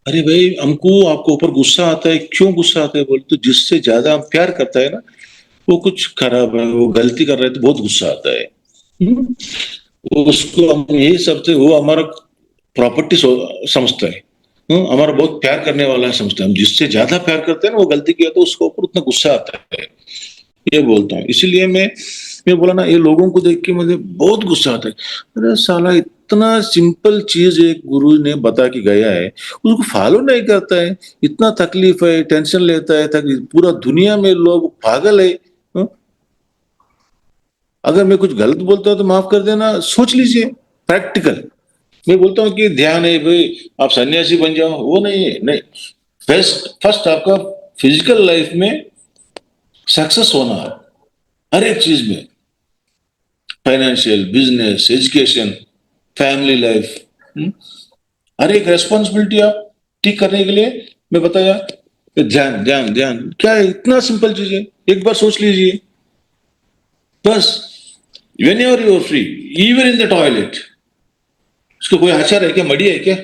Speaker 2: अरे भाई हमको आपको ऊपर गुस्सा आता है, क्यों गुस्सा आता है? बोलते तो जिससे ज्यादा हम प्यार करता है ना, वो कुछ खराब है, वो गलती कर रहा है तो बहुत गुस्सा आता है। हम्म? उसको हम यही समझते, वो हमारा प्रॉपर्टी समझता है। हमारा बहुत प्यार करने वाला है समझता है। हम जिससे ज्यादा प्यार करते हैं ना, वो गलती किया तो उसके ऊपर उतना गुस्सा आता है, ये बोलता हूँ। इसीलिए मैं बोला ना, ये लोगों को देख के मुझे बहुत गुस्सा आता है। अरे साला, इतना सिंपल चीज एक गुरु ने बता के गया है, उसको फॉलो नहीं करता है, इतना तकलीफ है, टेंशन लेता है, तकलीफ, पूरा दुनिया में लोग पागल है। हाँ? अगर मैं कुछ गलत बोलता हूं तो माफ कर देना, सोच लीजिए, प्रैक्टिकल। मैं बोलता हूँ कि ध्यान है भाई, आप सन्यासी बन जाओ, वो नहीं है, नहीं। फर्स्ट फर्स्ट आपका फिजिकल लाइफ में सक्सेस होना है, हर एक चीज में, financial, business, education, family life, हर एक रेस्पॉन्सिबिलिटी आप ठीक करने के लिए मैं बताया कि ध्यान ध्यान ध्यान क्या है, इतना सिंपल चीज है, एक बार सोच लीजिए बस। Whenever you are free, even in the toilet, उसको कोई आचार है क्या, मड़ी है क्या?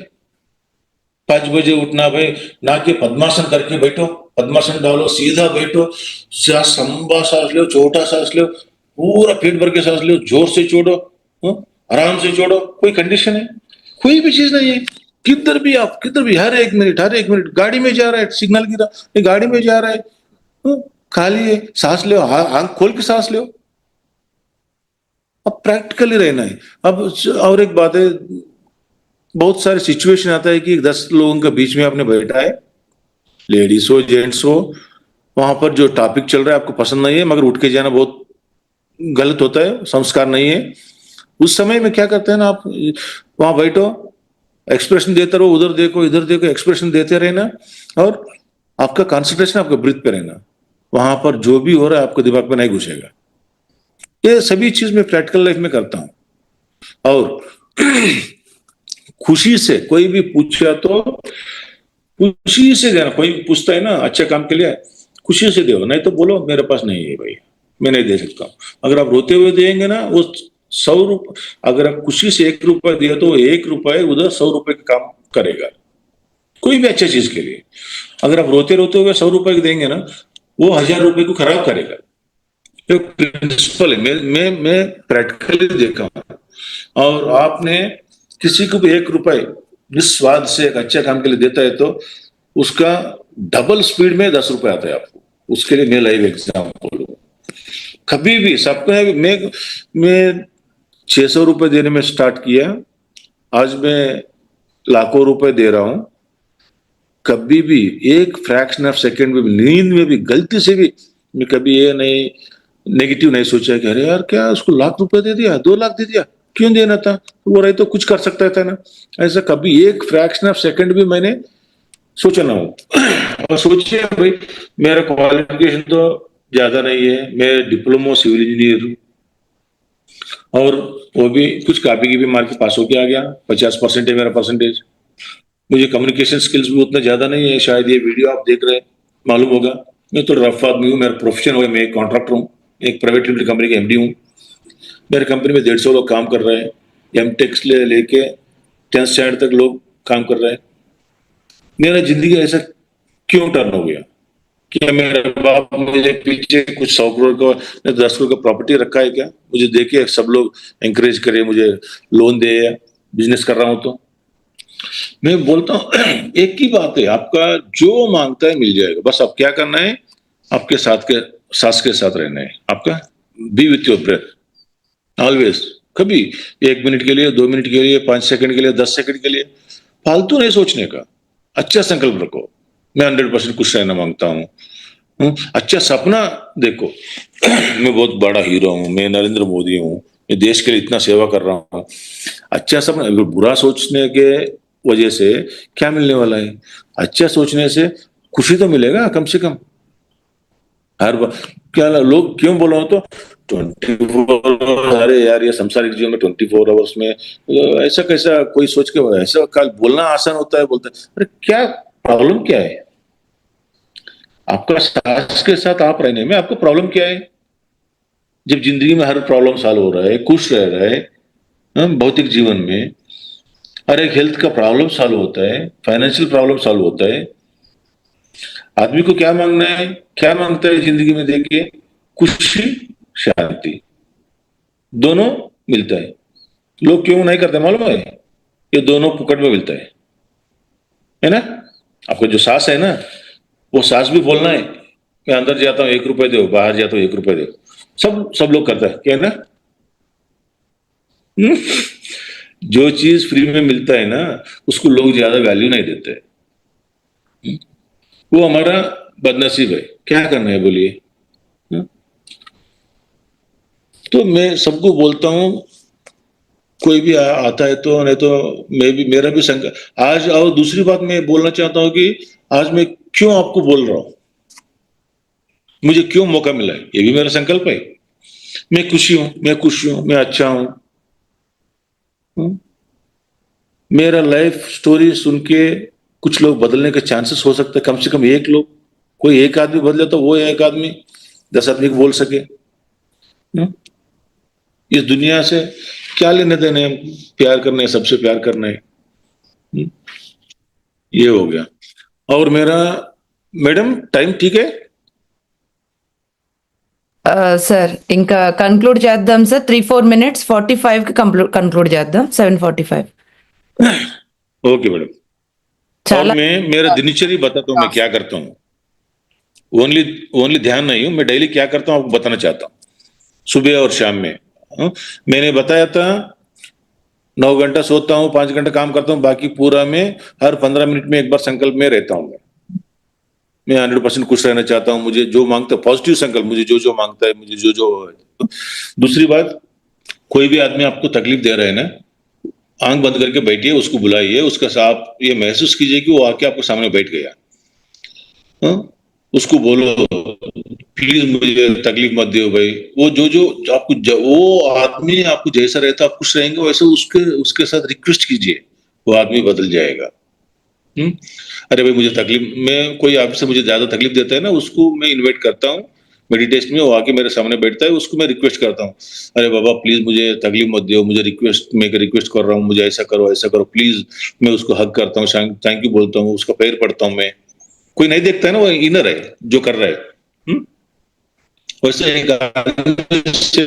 Speaker 2: 5 बजे उठना भाई, ना कि पद्मासन करके बैठो, पद्मासन डालो, सीधा बैठो, लंबा सांस लो, छोटा सांस लो, पूरा पेट भर के सांस लो, जोर से छोड़ो, हाँ? आराम से छोड़ो, कोई कंडीशन है? कोई भी चीज नहीं है। किधर भी आप, किधर भी, हर एक मिनट गाड़ी में जा रहा है, सिग्नल गिरा, ये गाड़ी में जा रहा है, हाँ? खाली है, सांस लो, आंख खोल के सांस लो। अब प्रैक्टिकली रहना है। अब और एक बात है, बहुत सारे सिचुएशन आता है कि 10 लोगों के बीच में आपने बैठा है, लेडीज हो जेंट्स हो, वहां पर जो टॉपिक चल रहा है आपको पसंद नहीं है, मगर उठ के जाना बहुत गलत होता है, संस्कार नहीं है। उस समय में क्या करते हैं ना, आप वहां बैठो, एक्सप्रेशन देते रहो, उधर देखो इधर देखो, एक्सप्रेशन देते रहना, और आपका कंसंट्रेशन आपका ब्रीथ पे रहना, वहां पर जो भी हो रहा है आपको दिमाग में नहीं घुसेगा। ये सभी चीज मैं प्रैक्टिकल लाइफ में करता हूँ। और खुशी से कोई भी पूछा तो खुशी से देना, कोई पूछता है ना अच्छा काम के लिए, खुशी से दो, नहीं तो बोलो मेरे पास नहीं है भाई, मैं नहीं दे सकता हूँ। अगर आप रोते हुए देंगे ना, वो 100 रुपये, अगर आप खुशी से 1 रुपया दिया तो 1 रुपये उधर 100 रुपये का काम करेगा, कोई भी अच्छी चीज के लिए। अगर आप रोते रोते हुए 100 रुपये देंगे ना, वो 1000 रुपये को खराब करेगा। तो प्रिंसिपल है, मैं प्रैक्टिकली देखा हूँ। और आपने किसी को भी 1 रुपए निस्वार्थ से एक अच्छे काम के लिए देता है तो उसका डबल स्पीड में 10 रुपए आता है आपको। उसके लिए मैं लाइव एग्जाम्पल हूँ। कभी भी सबको, मैं 600 रुपए देने में स्टार्ट किया, आज मैं लाखों रुपए दे रहा हूँ। कभी भी एक फ्रैक्शन ऑफ सेकंड में भी, नींद में भी, गलती से भी मैं कभी ये नहीं नेगेटिव नहीं सोचा कि अरे यार क्या उसको लाख रुपए दे दिया, 2 लाख दे दिया, क्यों देना था, वो रहे तो कुछ कर सकता था ना। ऐसा कभी एक फ्रैक्शन ऑफ सेकंड भी मैंने सोचा ना हो। और सोचिए भाई, मेरा क्वालिफिकेशन तो ज्यादा नहीं है, मैं डिप्लोमा सिविल इंजीनियर हूँ, और वो भी कुछ कॉपी की भी मार के पास होके आ गया, 50% है मेरा परसेंटेज। मुझे कम्युनिकेशन स्किल्स भी उतना ज्यादा नहीं है, शायद ये वीडियो आप देख रहे हैं मालूम होगा। मैं तो रफ आदमी हूँ, मेरा प्रोफेशन हो गया, मैं एक कॉन्ट्रैक्टर हूँ, एक प्राइवेट लिमिटेड कंपनी के एमडी हूँ। मेरे कंपनी में 150 लोग काम कर रहे हैं, एमटेक ले लेके 10th स्टैंडर्ड तक लोग काम कर रहे हैं। मेरा जिंदगी ऐसा क्यों टर्न हो गया? क्या मेरे बाप मुझे पीछे कुछ 100 करोड़ का 10 करोड़ का प्रॉपर्टी रखा है क्या? मुझे देखिए सब लोग एंकरेज करे, मुझे लोन दे, बिजनेस कर रहा हूं तो मैं बोलता हूँ एक ही बात है, आपका जो मांगता है मिल जाएगा, बस आप क्या करना है, आपके साथ के सास के साथ रहना है, आपका be with your breath always. कभी 1 मिनट के लिए, 2 मिनट के लिए, 5 सेकंड के लिए, 10 सेकंड के लिए फालतू नहीं सोचने का। अच्छा संकल्प रखो, मैं 100% खुश रहना मांगता हूँ। अच्छा सपना देखो मैं बहुत बड़ा हीरो हूँ, मैं नरेंद्र मोदी हूँ, मैं देश के लिए इतना सेवा कर रहा हूँ। अच्छा सपना, बुरा सोचने के वजह से क्या मिलने वाला है? अच्छा सोचने से खुशी तो मिलेगा कम से कम। हर बार क्या लोग क्यों बोला तो 24 अरे यार ये संसारिक जीवन में 24 आवर्स में ऐसा कैसा कोई सोच के ऐसा कल बोलना आसान होता है, बोलता है अरे क्या प्रॉब्लम क्या है? आपका सास के साथ आप रहने में आपको प्रॉब्लम क्या है? जब जिंदगी में हर प्रॉब्लम सॉल्व हो रहा है, खुश रह रहा है, भौतिक जीवन में हर एक हेल्थ का प्रॉब्लम सॉल्व होता है, फाइनेंशियल प्रॉब्लम सॉल्व होता है, आदमी को क्या मांगना है, क्या मांगता है जिंदगी में? देखिए खुशी, शांति, दोनों मिलता है। लोग क्यों नहीं करते मालूम है? ये दोनों फुकट में मिलता है ना? आपका जो सास है ना, वो सास भी बोलना है, मैं अंदर जाता हूँ 1 रुपए दो, बाहर जाता हूँ 1 रुपए दो, सब सब लोग करता है क्या है ना? हम्म? जो चीज फ्री में मिलता है ना, उसको लोग ज्यादा वैल्यू नहीं देते। वो हमारा बदनसीब है, क्या करना है बोलिए? हम्म? तो मैं सबको बोलता हूँ, कोई भी आता है तो, नहीं तो मैं भी, मेरा भी संकल्प आज। और दूसरी बात मैं बोलना चाहता हूँ कि आज मैं क्यों आपको बोल रहा हूँ, मुझे क्यों मौका मिला है, ये भी मेरा संकल्प है। मैं खुशी हूं, मैं खुश हूं, मैं अच्छा हूं। हूं? मेरा लाइफ स्टोरी सुन के कुछ लोग बदलने के चांसेस हो सकते हैं, कम से कम एक लोग, कोई एक आदमी बदले तो वो एक आदमी 10 आदमी को बोल सके। हूं? इस दुनिया से क्या लेने देने हैं? प्यार करना है, सबसे प्यार करना है। हूं? ये हो गया। और मेरा मैडम टाइम ठीक है?
Speaker 1: సార్ ఇంకా కన్క్లూడ్ చేద్దాం సార్. 3-4 minutes 45 కి కన్క్లూడ్ చేద్దాం. 7:45.
Speaker 2: Okay madam. और
Speaker 1: చాలా
Speaker 2: मैं मेरा दिनचर्या बताता हूँ मैं क्या करता हूँ। ओनली ओनली ध्यान नहीं हूँ, मैं डेली क्या करता हूँ आपको बताना चाहता हूँ, सुबह और शाम में। मैंने बताया था 9 घंटा सोता हूँ, 5 घंटा काम करता हूँ, बाकी पूरा में हर 15 मिनट में एक बार संकल्प में रहता हूँ। मैं 100% खुश रहना चाहता हूँ, मुझे जो मांगता है पॉजिटिव संकल्प, मुझे जो जो मांगता है, मुझे जो जो। दूसरी बात, कोई भी आदमी आपको तकलीफ दे रहा है ना, आंख बंद करके बैठिए, उसको बुलाइए, उसका आप ये महसूस कीजिए कि वो आके आपके सामने बैठ गया। हाँ? उसको बोलो प्लीज मुझे तकलीफ मत दियो भाई। वो जो जो आपको वो आदमी आपको जैसा रहता आप खुश रहेंगे, वैसे उसके उसके साथ रिक्वेस्ट कीजिए, वो आदमी बदल जाएगा। हम्म? अरे भाई मुझे तकलीफ में कोई आपसे मुझे ज्यादा तकलीफ देता है ना, उसको मैं इनवाइट करता हूँ मेडिटेशन में, वो आके मेरे सामने बैठता है, उसको मैं रिक्वेस्ट करता हूँ, अरे बाबा प्लीज मुझे तकलीफ मत दियो, मुझे रिक्वेस्ट, मैं रिक्वेस्ट कर रहा हूँ, मुझे ऐसा करो प्लीज। मैं उसको हक करता हूँ, थैंक यू बोलता हूँ, उसका पैर पड़ता हूँ मैं। कोई नहीं देखता है ना, वो इनर है जो कर रहा है। हम्म? वैसे एक आदमी से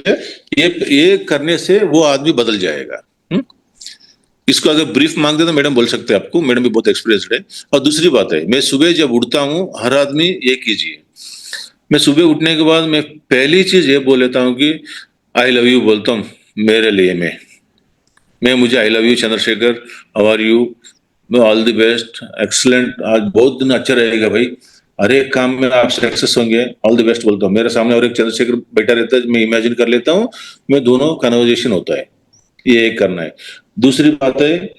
Speaker 2: ये करने से वो आदमी बदल जाएगा। हम्म? इसको अगर ब्रीफ मांगते तो मैडम बोल सकते हैं आपको, मैडम भी बहुत एक्सपीरियंस्ड है। और दूसरी बात है, मैं सुबह जब उठता हूँ, हर आदमी ये कीजिए, मैं सुबह उठने के बाद मैं पहली चीज ये बोल लेता हूँ कि आई लव यू बोलता हूँ मेरे लिए। मैं मुझे I love you Chandrashekhar, how are you, मैं ऑल द बेस्ट, एक्सलेंट, आज बहुत दिन अच्छा रहेगा भाई, हर एक काम में आप सक्सेस होंगे, ऑल द बेस्ट बोलता हूँ। मेरे सामने और एक चंद्रशेखर बैठा रहता है, मैं इमेजिन कर लेता हूँ, मैं दोनों कन्वर्जेशन होता है, ये एक करना है। दूसरी बात है,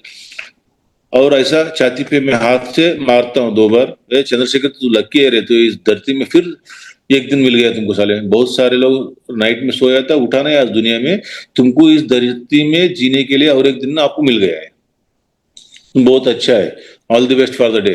Speaker 2: और ऐसा छाती पे मैं हाथ से मारता हूँ 2 बार, ए चंद्रशेखर तू लकी है रे, तो इस धरती में फिर एक दिन मिल गया तुमको साले। बहुत सारे लोग नाइट में सोया था, उठा नहीं आज दुनिया में, तुमको इस धरती में जीने के लिए और एक दिन ना आपको मिल गया है, बहुत अच्छा है, all the best for the day,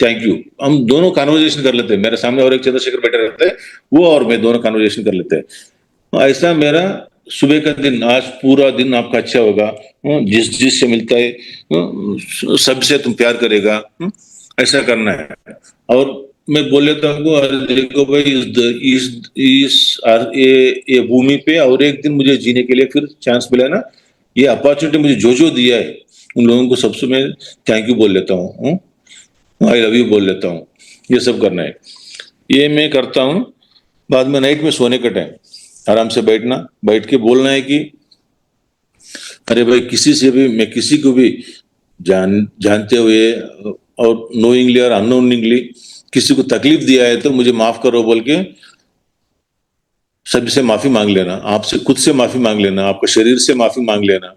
Speaker 2: thank you. हम दोनों कन्वर्जेशन कर लेते हैं, मेरे सामने और एक चंद्रशेखर बैठे रहते हैं, वो और मैं दोनों कन्वर्जेशन कर लेते हैं। ऐसा मेरा सुबह का दिन, आज पूरा दिन आपका अच्छा होगा। जिस जिस से मिलता है सबसे तुम प्यार करेगा। ऐसा करना है। और मैं बोल लेता हूँ, अरे देखो भाई, ये भूमि पे और एक दिन मुझे जीने के लिए फिर चांस मिला ना, ये अपॉर्चुनिटी मुझे जो जो दिया है, उन लोगों को सबसे मैं थैंक यू बोल लेता हूँ, आई लव यू बोल लेता हूँ। ये सब करना है, ये मैं करता हूँ। बाद में नाइट में सोने का टाइम आराम से बैठ के बोलना है कि अरे भाई, किसी से भी, मैं किसी को भी जानते हुए और नोइंगली और अननोइंगली किसी को तकलीफ दिया है तो मुझे माफ करो बोल के सबसे माफी मांग लेना, आपसे खुद से माफी मांग लेना, आपके शरीर से माफी मांग लेना,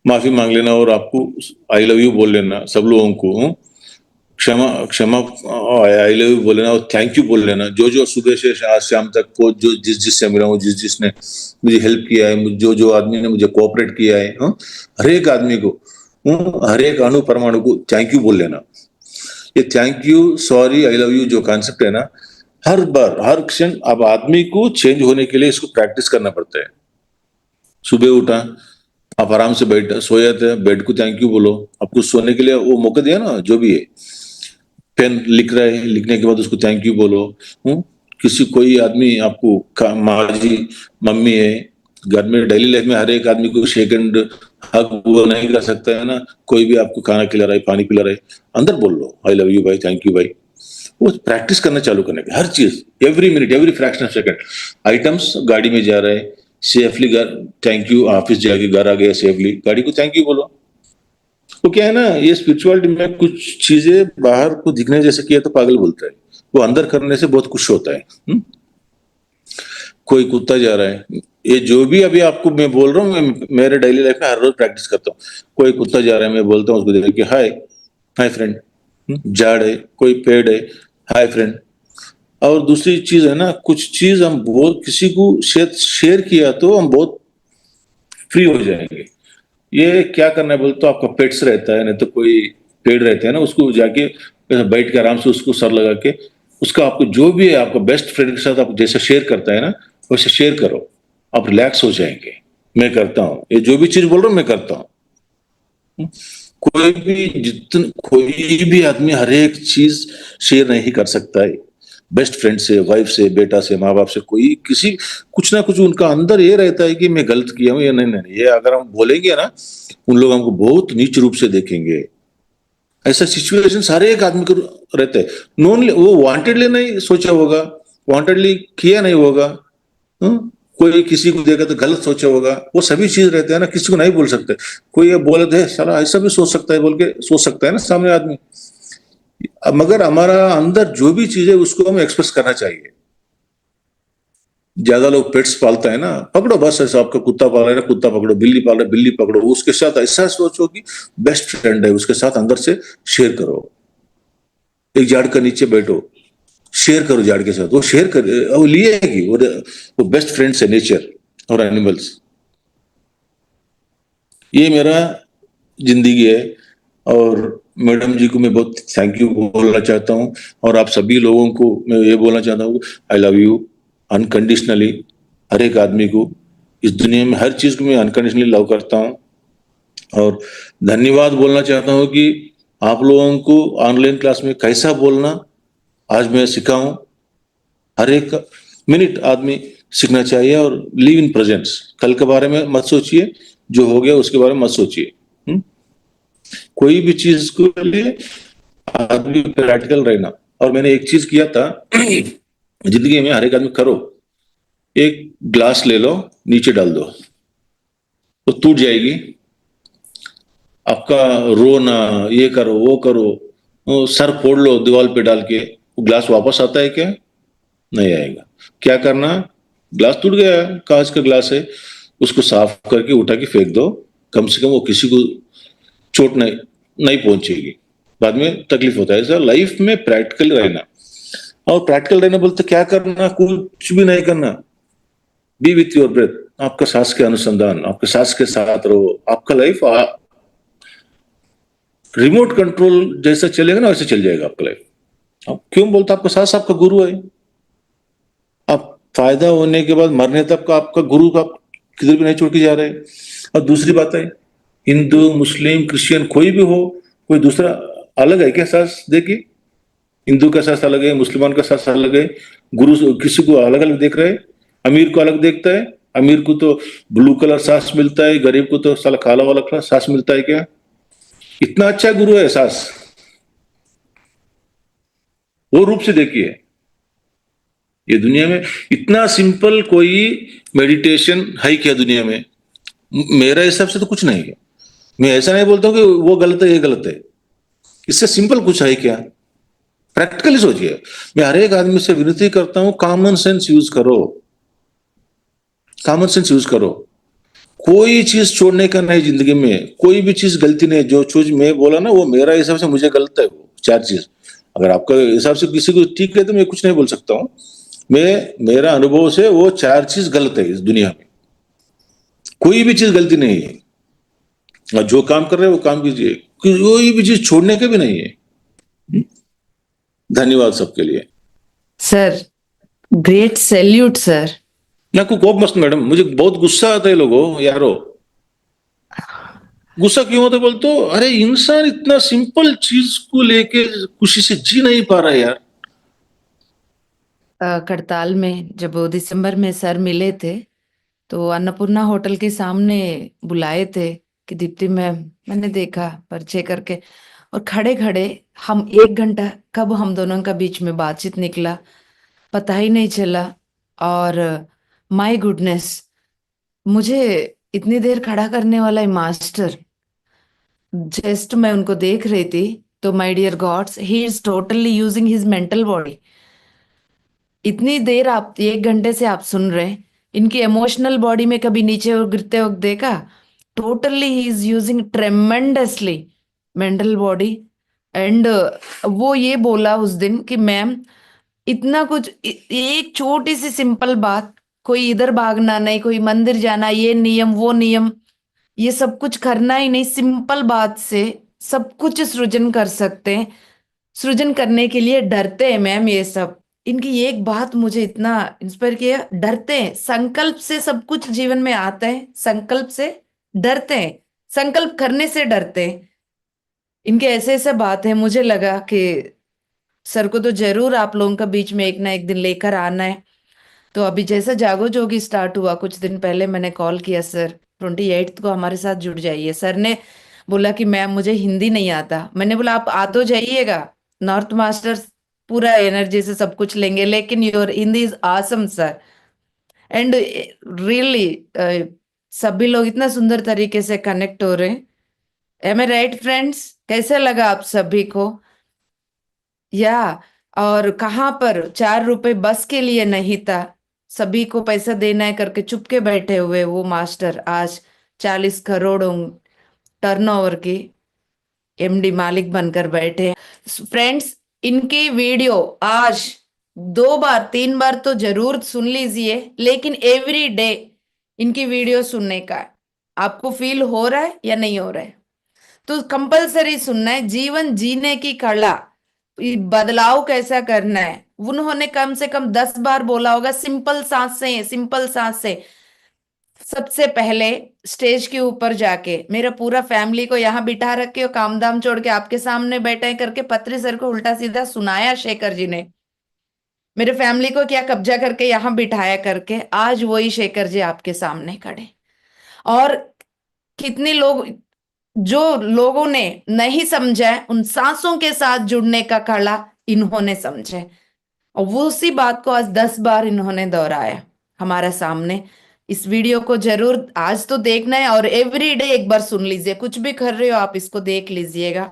Speaker 2: माफी मांग लेना, और आपको आई लव यू बोल लेना सब लोगों को, क्षमा क्षमा, आई लव यू बोल लेना और थैंक यू बोल लेना। जो जो सुबह से आज शाम तक को जो जिससे मिला हूँ, जिसने मुझे हेल्प किया है, जो जो आदमी ने मुझे कोऑपरेट किया है, हर एक आदमी को, हर एक अणु परमाणु को थैंक यू बोल लेना। ये thank you, sorry, I love you जो कॉन्सेप्ट है ना, हर बार हर क्षण अब आदमी को चेंज होने के लिए इसको प्रैक्टिस करना पड़ता है। सुबह उठा, आप आराम से बैठ सोए थे, बेड को थैंक यू बोलो, आपको सोने के लिए वो मौका दिया ना, जो भी है, पेन लिख रहा है, लिखने के बाद उसको थैंक यू बोलो। किसी कोई आदमी आपको माँ जी, मम्मी है, घर में डेली लाइफ में हर एक आदमी को सेकंड हक वो नहीं कर सकता है ना, कोई भी आपको खाना खिला रहा है, पानी पिला रहा है, अंदर बोल लो आई लव यू भाई, थैंक यू भाई। वो प्रैक्टिस करना चालू करने की, हर चीज, every minute, every fraction of second. Items, गाड़ी में जा रहे हैं सेफली घर, थैंक यू, ऑफिस जाके घर आ गए सेफली, गाड़ी को थैंक यू बोलो। वो क्या है ना, ये स्पिरिचुअलिटी में कुछ चीजें बाहर को दिखने जैसे किया तो पागल बोलता है, वो अंदर करने से बहुत खुश होता है। कोई कुत्ता जा रहा है, ये जो भी अभी आपको मैं बोल रहा हूँ, मैं मेरे डेली लाइफ में हर रोज प्रैक्टिस करता हूँ। कोई कुत्ता जा रहा है, मैं बोलता हूँ उसको देख के, हाय, हाय फ्रेंड। झाड़ है, कोई पेड़ है, हाय फ्रेंड। और दूसरी चीज है ना, कुछ चीज हम बहुत किसी को शेयर किया तो हम बहुत फ्री हो जाएंगे। ये क्या करना है बोल तो, आपका पेट्स रहता है, नहीं तो कोई पेड़ रहता है ना, उसको जाके बैठ के आराम से उसको सर लगा के, उसका आपको जो भी है आपका बेस्ट फ्रेंड के साथ आप जैसे शेयर करता है ना, वैसे शेयर करो, आप रिलैक्स हो जाएंगे। मैं करता हूँ, ये जो भी चीज बोल रहा हूँ मैं करता हूँ। कोई भी आदमी हर एक चीज शेयर नहीं कर सकता है, बेस्ट फ्रेंड से, वाइफ से, बेटा से, माँ बाप से, कोई किसी कुछ ना कुछ उनका अंदर ये रहता है कि मैं गलत किया हूँ, ये नहीं नहीं, ये अगर हम बोलेंगे ना, उन लोग हमको बहुत नीच रूप से देखेंगे। ऐसा सिचुएशन सारे एक आदमी को रहता है, नॉन वो वांटेडली नहीं सोचा होगा, वांटेडली किया नहीं होगा, कोई किसी को देखा तो गलत सोचा होगा, वो सभी चीज रहते हैं ना, किसी को नहीं बोल सकते। कोई ये बोले थे साला ऐसा भी सोच सकता है बोल के सोच सकता है ना सामने आदमी। मगर हमारा अंदर जो भी चीज है उसको हमें एक्सप्रेस करना चाहिए। ज्यादा लोग पेट्स पालता है ना, पकड़ो बस, ऐसा आपका कुत्ता पाल रहा है ना, कुत्ता पकड़ो, बिल्ली पाल रहा है, बिल्ली पकड़ो, उसके साथ ऐसा सोचो कि बेस्ट फ्रेंड है, उसके साथ अंदर से शेयर करो। एक झाड़ के नीचे बैठो, शेयर करो झाड़ के साथ, वो शेयर कर, वो लिएगी, वो बेस्ट फ्रेंड्स है नेचर और एनिमल्स। ये मेरा जिंदगी है, और मैडम जी को मैं बहुत थैंक यू बोलना चाहता हूँ, और आप सभी लोगों को मैं ये बोलना चाहता हूँ, आई लव यू अनकंडीशनली। हर एक आदमी को इस दुनिया में हर चीज को मैं अनकंडीशनली लव करता हूँ, और धन्यवाद बोलना चाहता हूँ कि आप लोगों को ऑनलाइन क्लास में कैसा बोलना आज मैं सिखाऊं। हर एक मिनट आदमी सीखना चाहिए, और लिव इन प्रेजेंस, कल के बारे में मत सोचिए, जो हो गया उसके बारे में मत सोचिए। कोई भी चीज को लिए आदमी प्रैक्टिकल रहना। और मैंने एक चीज किया था जिंदगी में, हर एक आदमी करो, एक ग्लास ले लो, नीचे डाल दो, वो टूट जाएगी, आपका रोना, ये करो वो करो, वो सर फोड़ लो दीवार पे डाल के, वो ग्लास वापस आता है क्या? नहीं आएगा। क्या करना, ग्लास टूट गया, कांच का ग्लास है, उसको साफ करके उठा के फेंक दो, कम से कम वो किसी को चोट नहीं नहीं पहुंचेगी, बाद में तकलीफ होता है। ऐसा लाइफ में प्रैक्टिकल रहना, और प्रैक्टिकल रहना बोलते क्या करना, कुछ भी नहीं करना, बी विथ योर ब्रेथ, आपका सांस के अनुसंधान, आपके सांस के साथ रहो, आपका लाइफ रिमोट कंट्रोल जैसा चलेगा ना वैसे चल जाएगा आपका लाइफ। आप क्यों बोलते, आपका सांस आपका गुरु है, आप फायदा होने के बाद मरने तक का आपका गुरु का किधर भी नहीं छोड़ के जा रहे। और दूसरी बात है, हिंदू मुस्लिम क्रिश्चियन कोई भी हो, कोई दूसरा अलग है क्या सांस देखिए, हिंदू का साथ अलग है, मुसलमान का साथ अलग है। गुरु किसी को अलग अलग देख रहे हैं। अमीर को अलग देखता है। अमीर को तो ब्लू कलर सास मिलता है, गरीब को तो साला काला वाला सास मिलता है क्या? इतना अच्छा गुरु है सास, वो रूप से देखिए। ये दुनिया में इतना सिंपल कोई मेडिटेशन है क्या दुनिया में? मेरा हिसाब से तो कुछ नहीं है। मैं ऐसा नहीं बोलता हूँ कि वो गलत है ये गलत है। इससे सिंपल कुछ है क्या? प्रैक्टिकली सोचिए। मैं हर एक आदमी से विनती करता हूं, कॉमन सेंस यूज करो। कॉमन सेंस यूज करो। कोई चीज छोड़ने का नहीं जिंदगी में, कोई भी चीज गलती नहीं। जो चीज मैं बोला ना वो मेरा हिसाब से मुझे गलत है, वो चार चीज। अगर आपका हिसाब से किसी को ठीक है तो मैं कुछ नहीं बोल सकता हूँ। मैं मेरा अनुभव से वो चार चीज गलत है इस दुनिया में। कोई भी चीज गलती नहीं है। और जो काम कर रहे हैं वो काम कीजिए, कोई भी चीज छोड़ने के भी नहीं है। धन्यवाद सबके लिए।
Speaker 1: Sir, great salute sir.
Speaker 2: ना को कोप मस्त मैडम, मुझे बहुत गुस्सा आता है लोगों यारो। गुस्सा क्यों होता है बोल तो, अरे इंसान इतना सिंपल चीज को लेके खुशी से जी नहीं पा रहा है यार।
Speaker 1: करताल में जब वो दिसंबर में सर मिले थे तो अन्नपूर्णा होटल के सामने बुलाए थे कि दीप्ति मैम, मैंने देखा परिचय करके, और खड़े खड़े हम 1 घंटा कब हम दोनों का बीच में बातचीत निकला पता ही नहीं चला। और माय गुडनेस, मुझे इतनी देर खड़ा करने वाला मास्टर, जस्ट मैं उनको देख रही थी तो my dear gods, he is totally using his mental body. इतनी देर आप 1 घंटे से आप सुन रहे हैं, इनकी इमोशनल बॉडी में कभी नीचे और गिरते वक्त देखा? Totally he is using tremendously mental body. And वो ये बोला उस दिन कि मैम, इतना कुछ एक छोटी सी सिंपल बात, कोई इधर भागना नहीं, कोई मंदिर जाना, ये नियम वो नियम, ये सब कुछ करना ही नहीं, सिंपल बात से सब कुछ सृजन कर सकते हैं। सृजन करने के लिए डरते हैं मैम ये सब। इनकी ये एक बात मुझे इतना इंस्पायर किया, डरते हैं, संकल्प से सब कुछ जीवन में आता है, संकल्प से डरते हैं, संकल्प करने से डरते हैं। इनके ऐसे ऐसे बात है, मुझे लगा कि सर को तो जरूर आप लोगों का बीच में एक ना एक दिन लेकर आना है। तो अभी जैसा जागो जोगी स्टार्ट हुआ कुछ दिन पहले, मैंने कॉल किया, सर 28 को हमारे साथ जुड़ जाइए। सर ने बोला कि मैम मुझे हिंदी नहीं आता। मैंने बोला आप आ तो जाइएगा, नॉर्थ मास्टर्स पूरा एनर्जी से सब कुछ लेंगे, लेकिन your Hindi is awesome sir. And really सभी लोग इतना सुंदर तरीके से कनेक्ट हो रहे हैं। एम आई राइट फ्रेंड्स? कैसे लगा आप सभी को? या और कहाँ पर 4 रुपए बस के लिए नहीं था, सभी को पैसा देना है करके चुपके बैठे हुए वो मास्टर आज 40 करोड़ टर्नओवर की एमडी मालिक बनकर बैठे हैं। फ्रेंड्स, इनकी वीडियो आज 2 बार 3 बार तो जरूर सुन लीजिए, लेकिन एवरी डे इनकी वीडियो सुनने का है। आपको फील हो रहा है या नहीं हो रहा है? तो कंपलसरी सुनना है। जीवन जीने की कला, ये बदलाव कैसा करना है, उन्होंने कम से कम 10 बार बोला होगा, सिंपल सांसें, सिंपल सांसें। सबसे पहले स्टेज के ऊपर जाके मेरा पूरा फैमिली को यहाँ बिठा रखे और काम धाम छोड़ के आपके सामने बैठे करके पत्री सर को उल्टा सीधा सुनाया शेखर जी ने। मेरे फैमिली को क्या कब्जा करके यहाँ बिठाया करके आज वही शेखर जी आपके सामने खड़े। और कितने लोग, जो लोगों ने नहीं समझा है, उन सांसों के साथ जुड़ने का कला इन्होंने समझे, और वो उसी बात को आज 10 बार इन्होंने दोहराया हमारा सामने। इस वीडियो को जरूर आज तो देखना है और एवरी डे एक बार सुन लीजिए, कुछ भी कर रहे हो आप इसको देख लीजिएगा।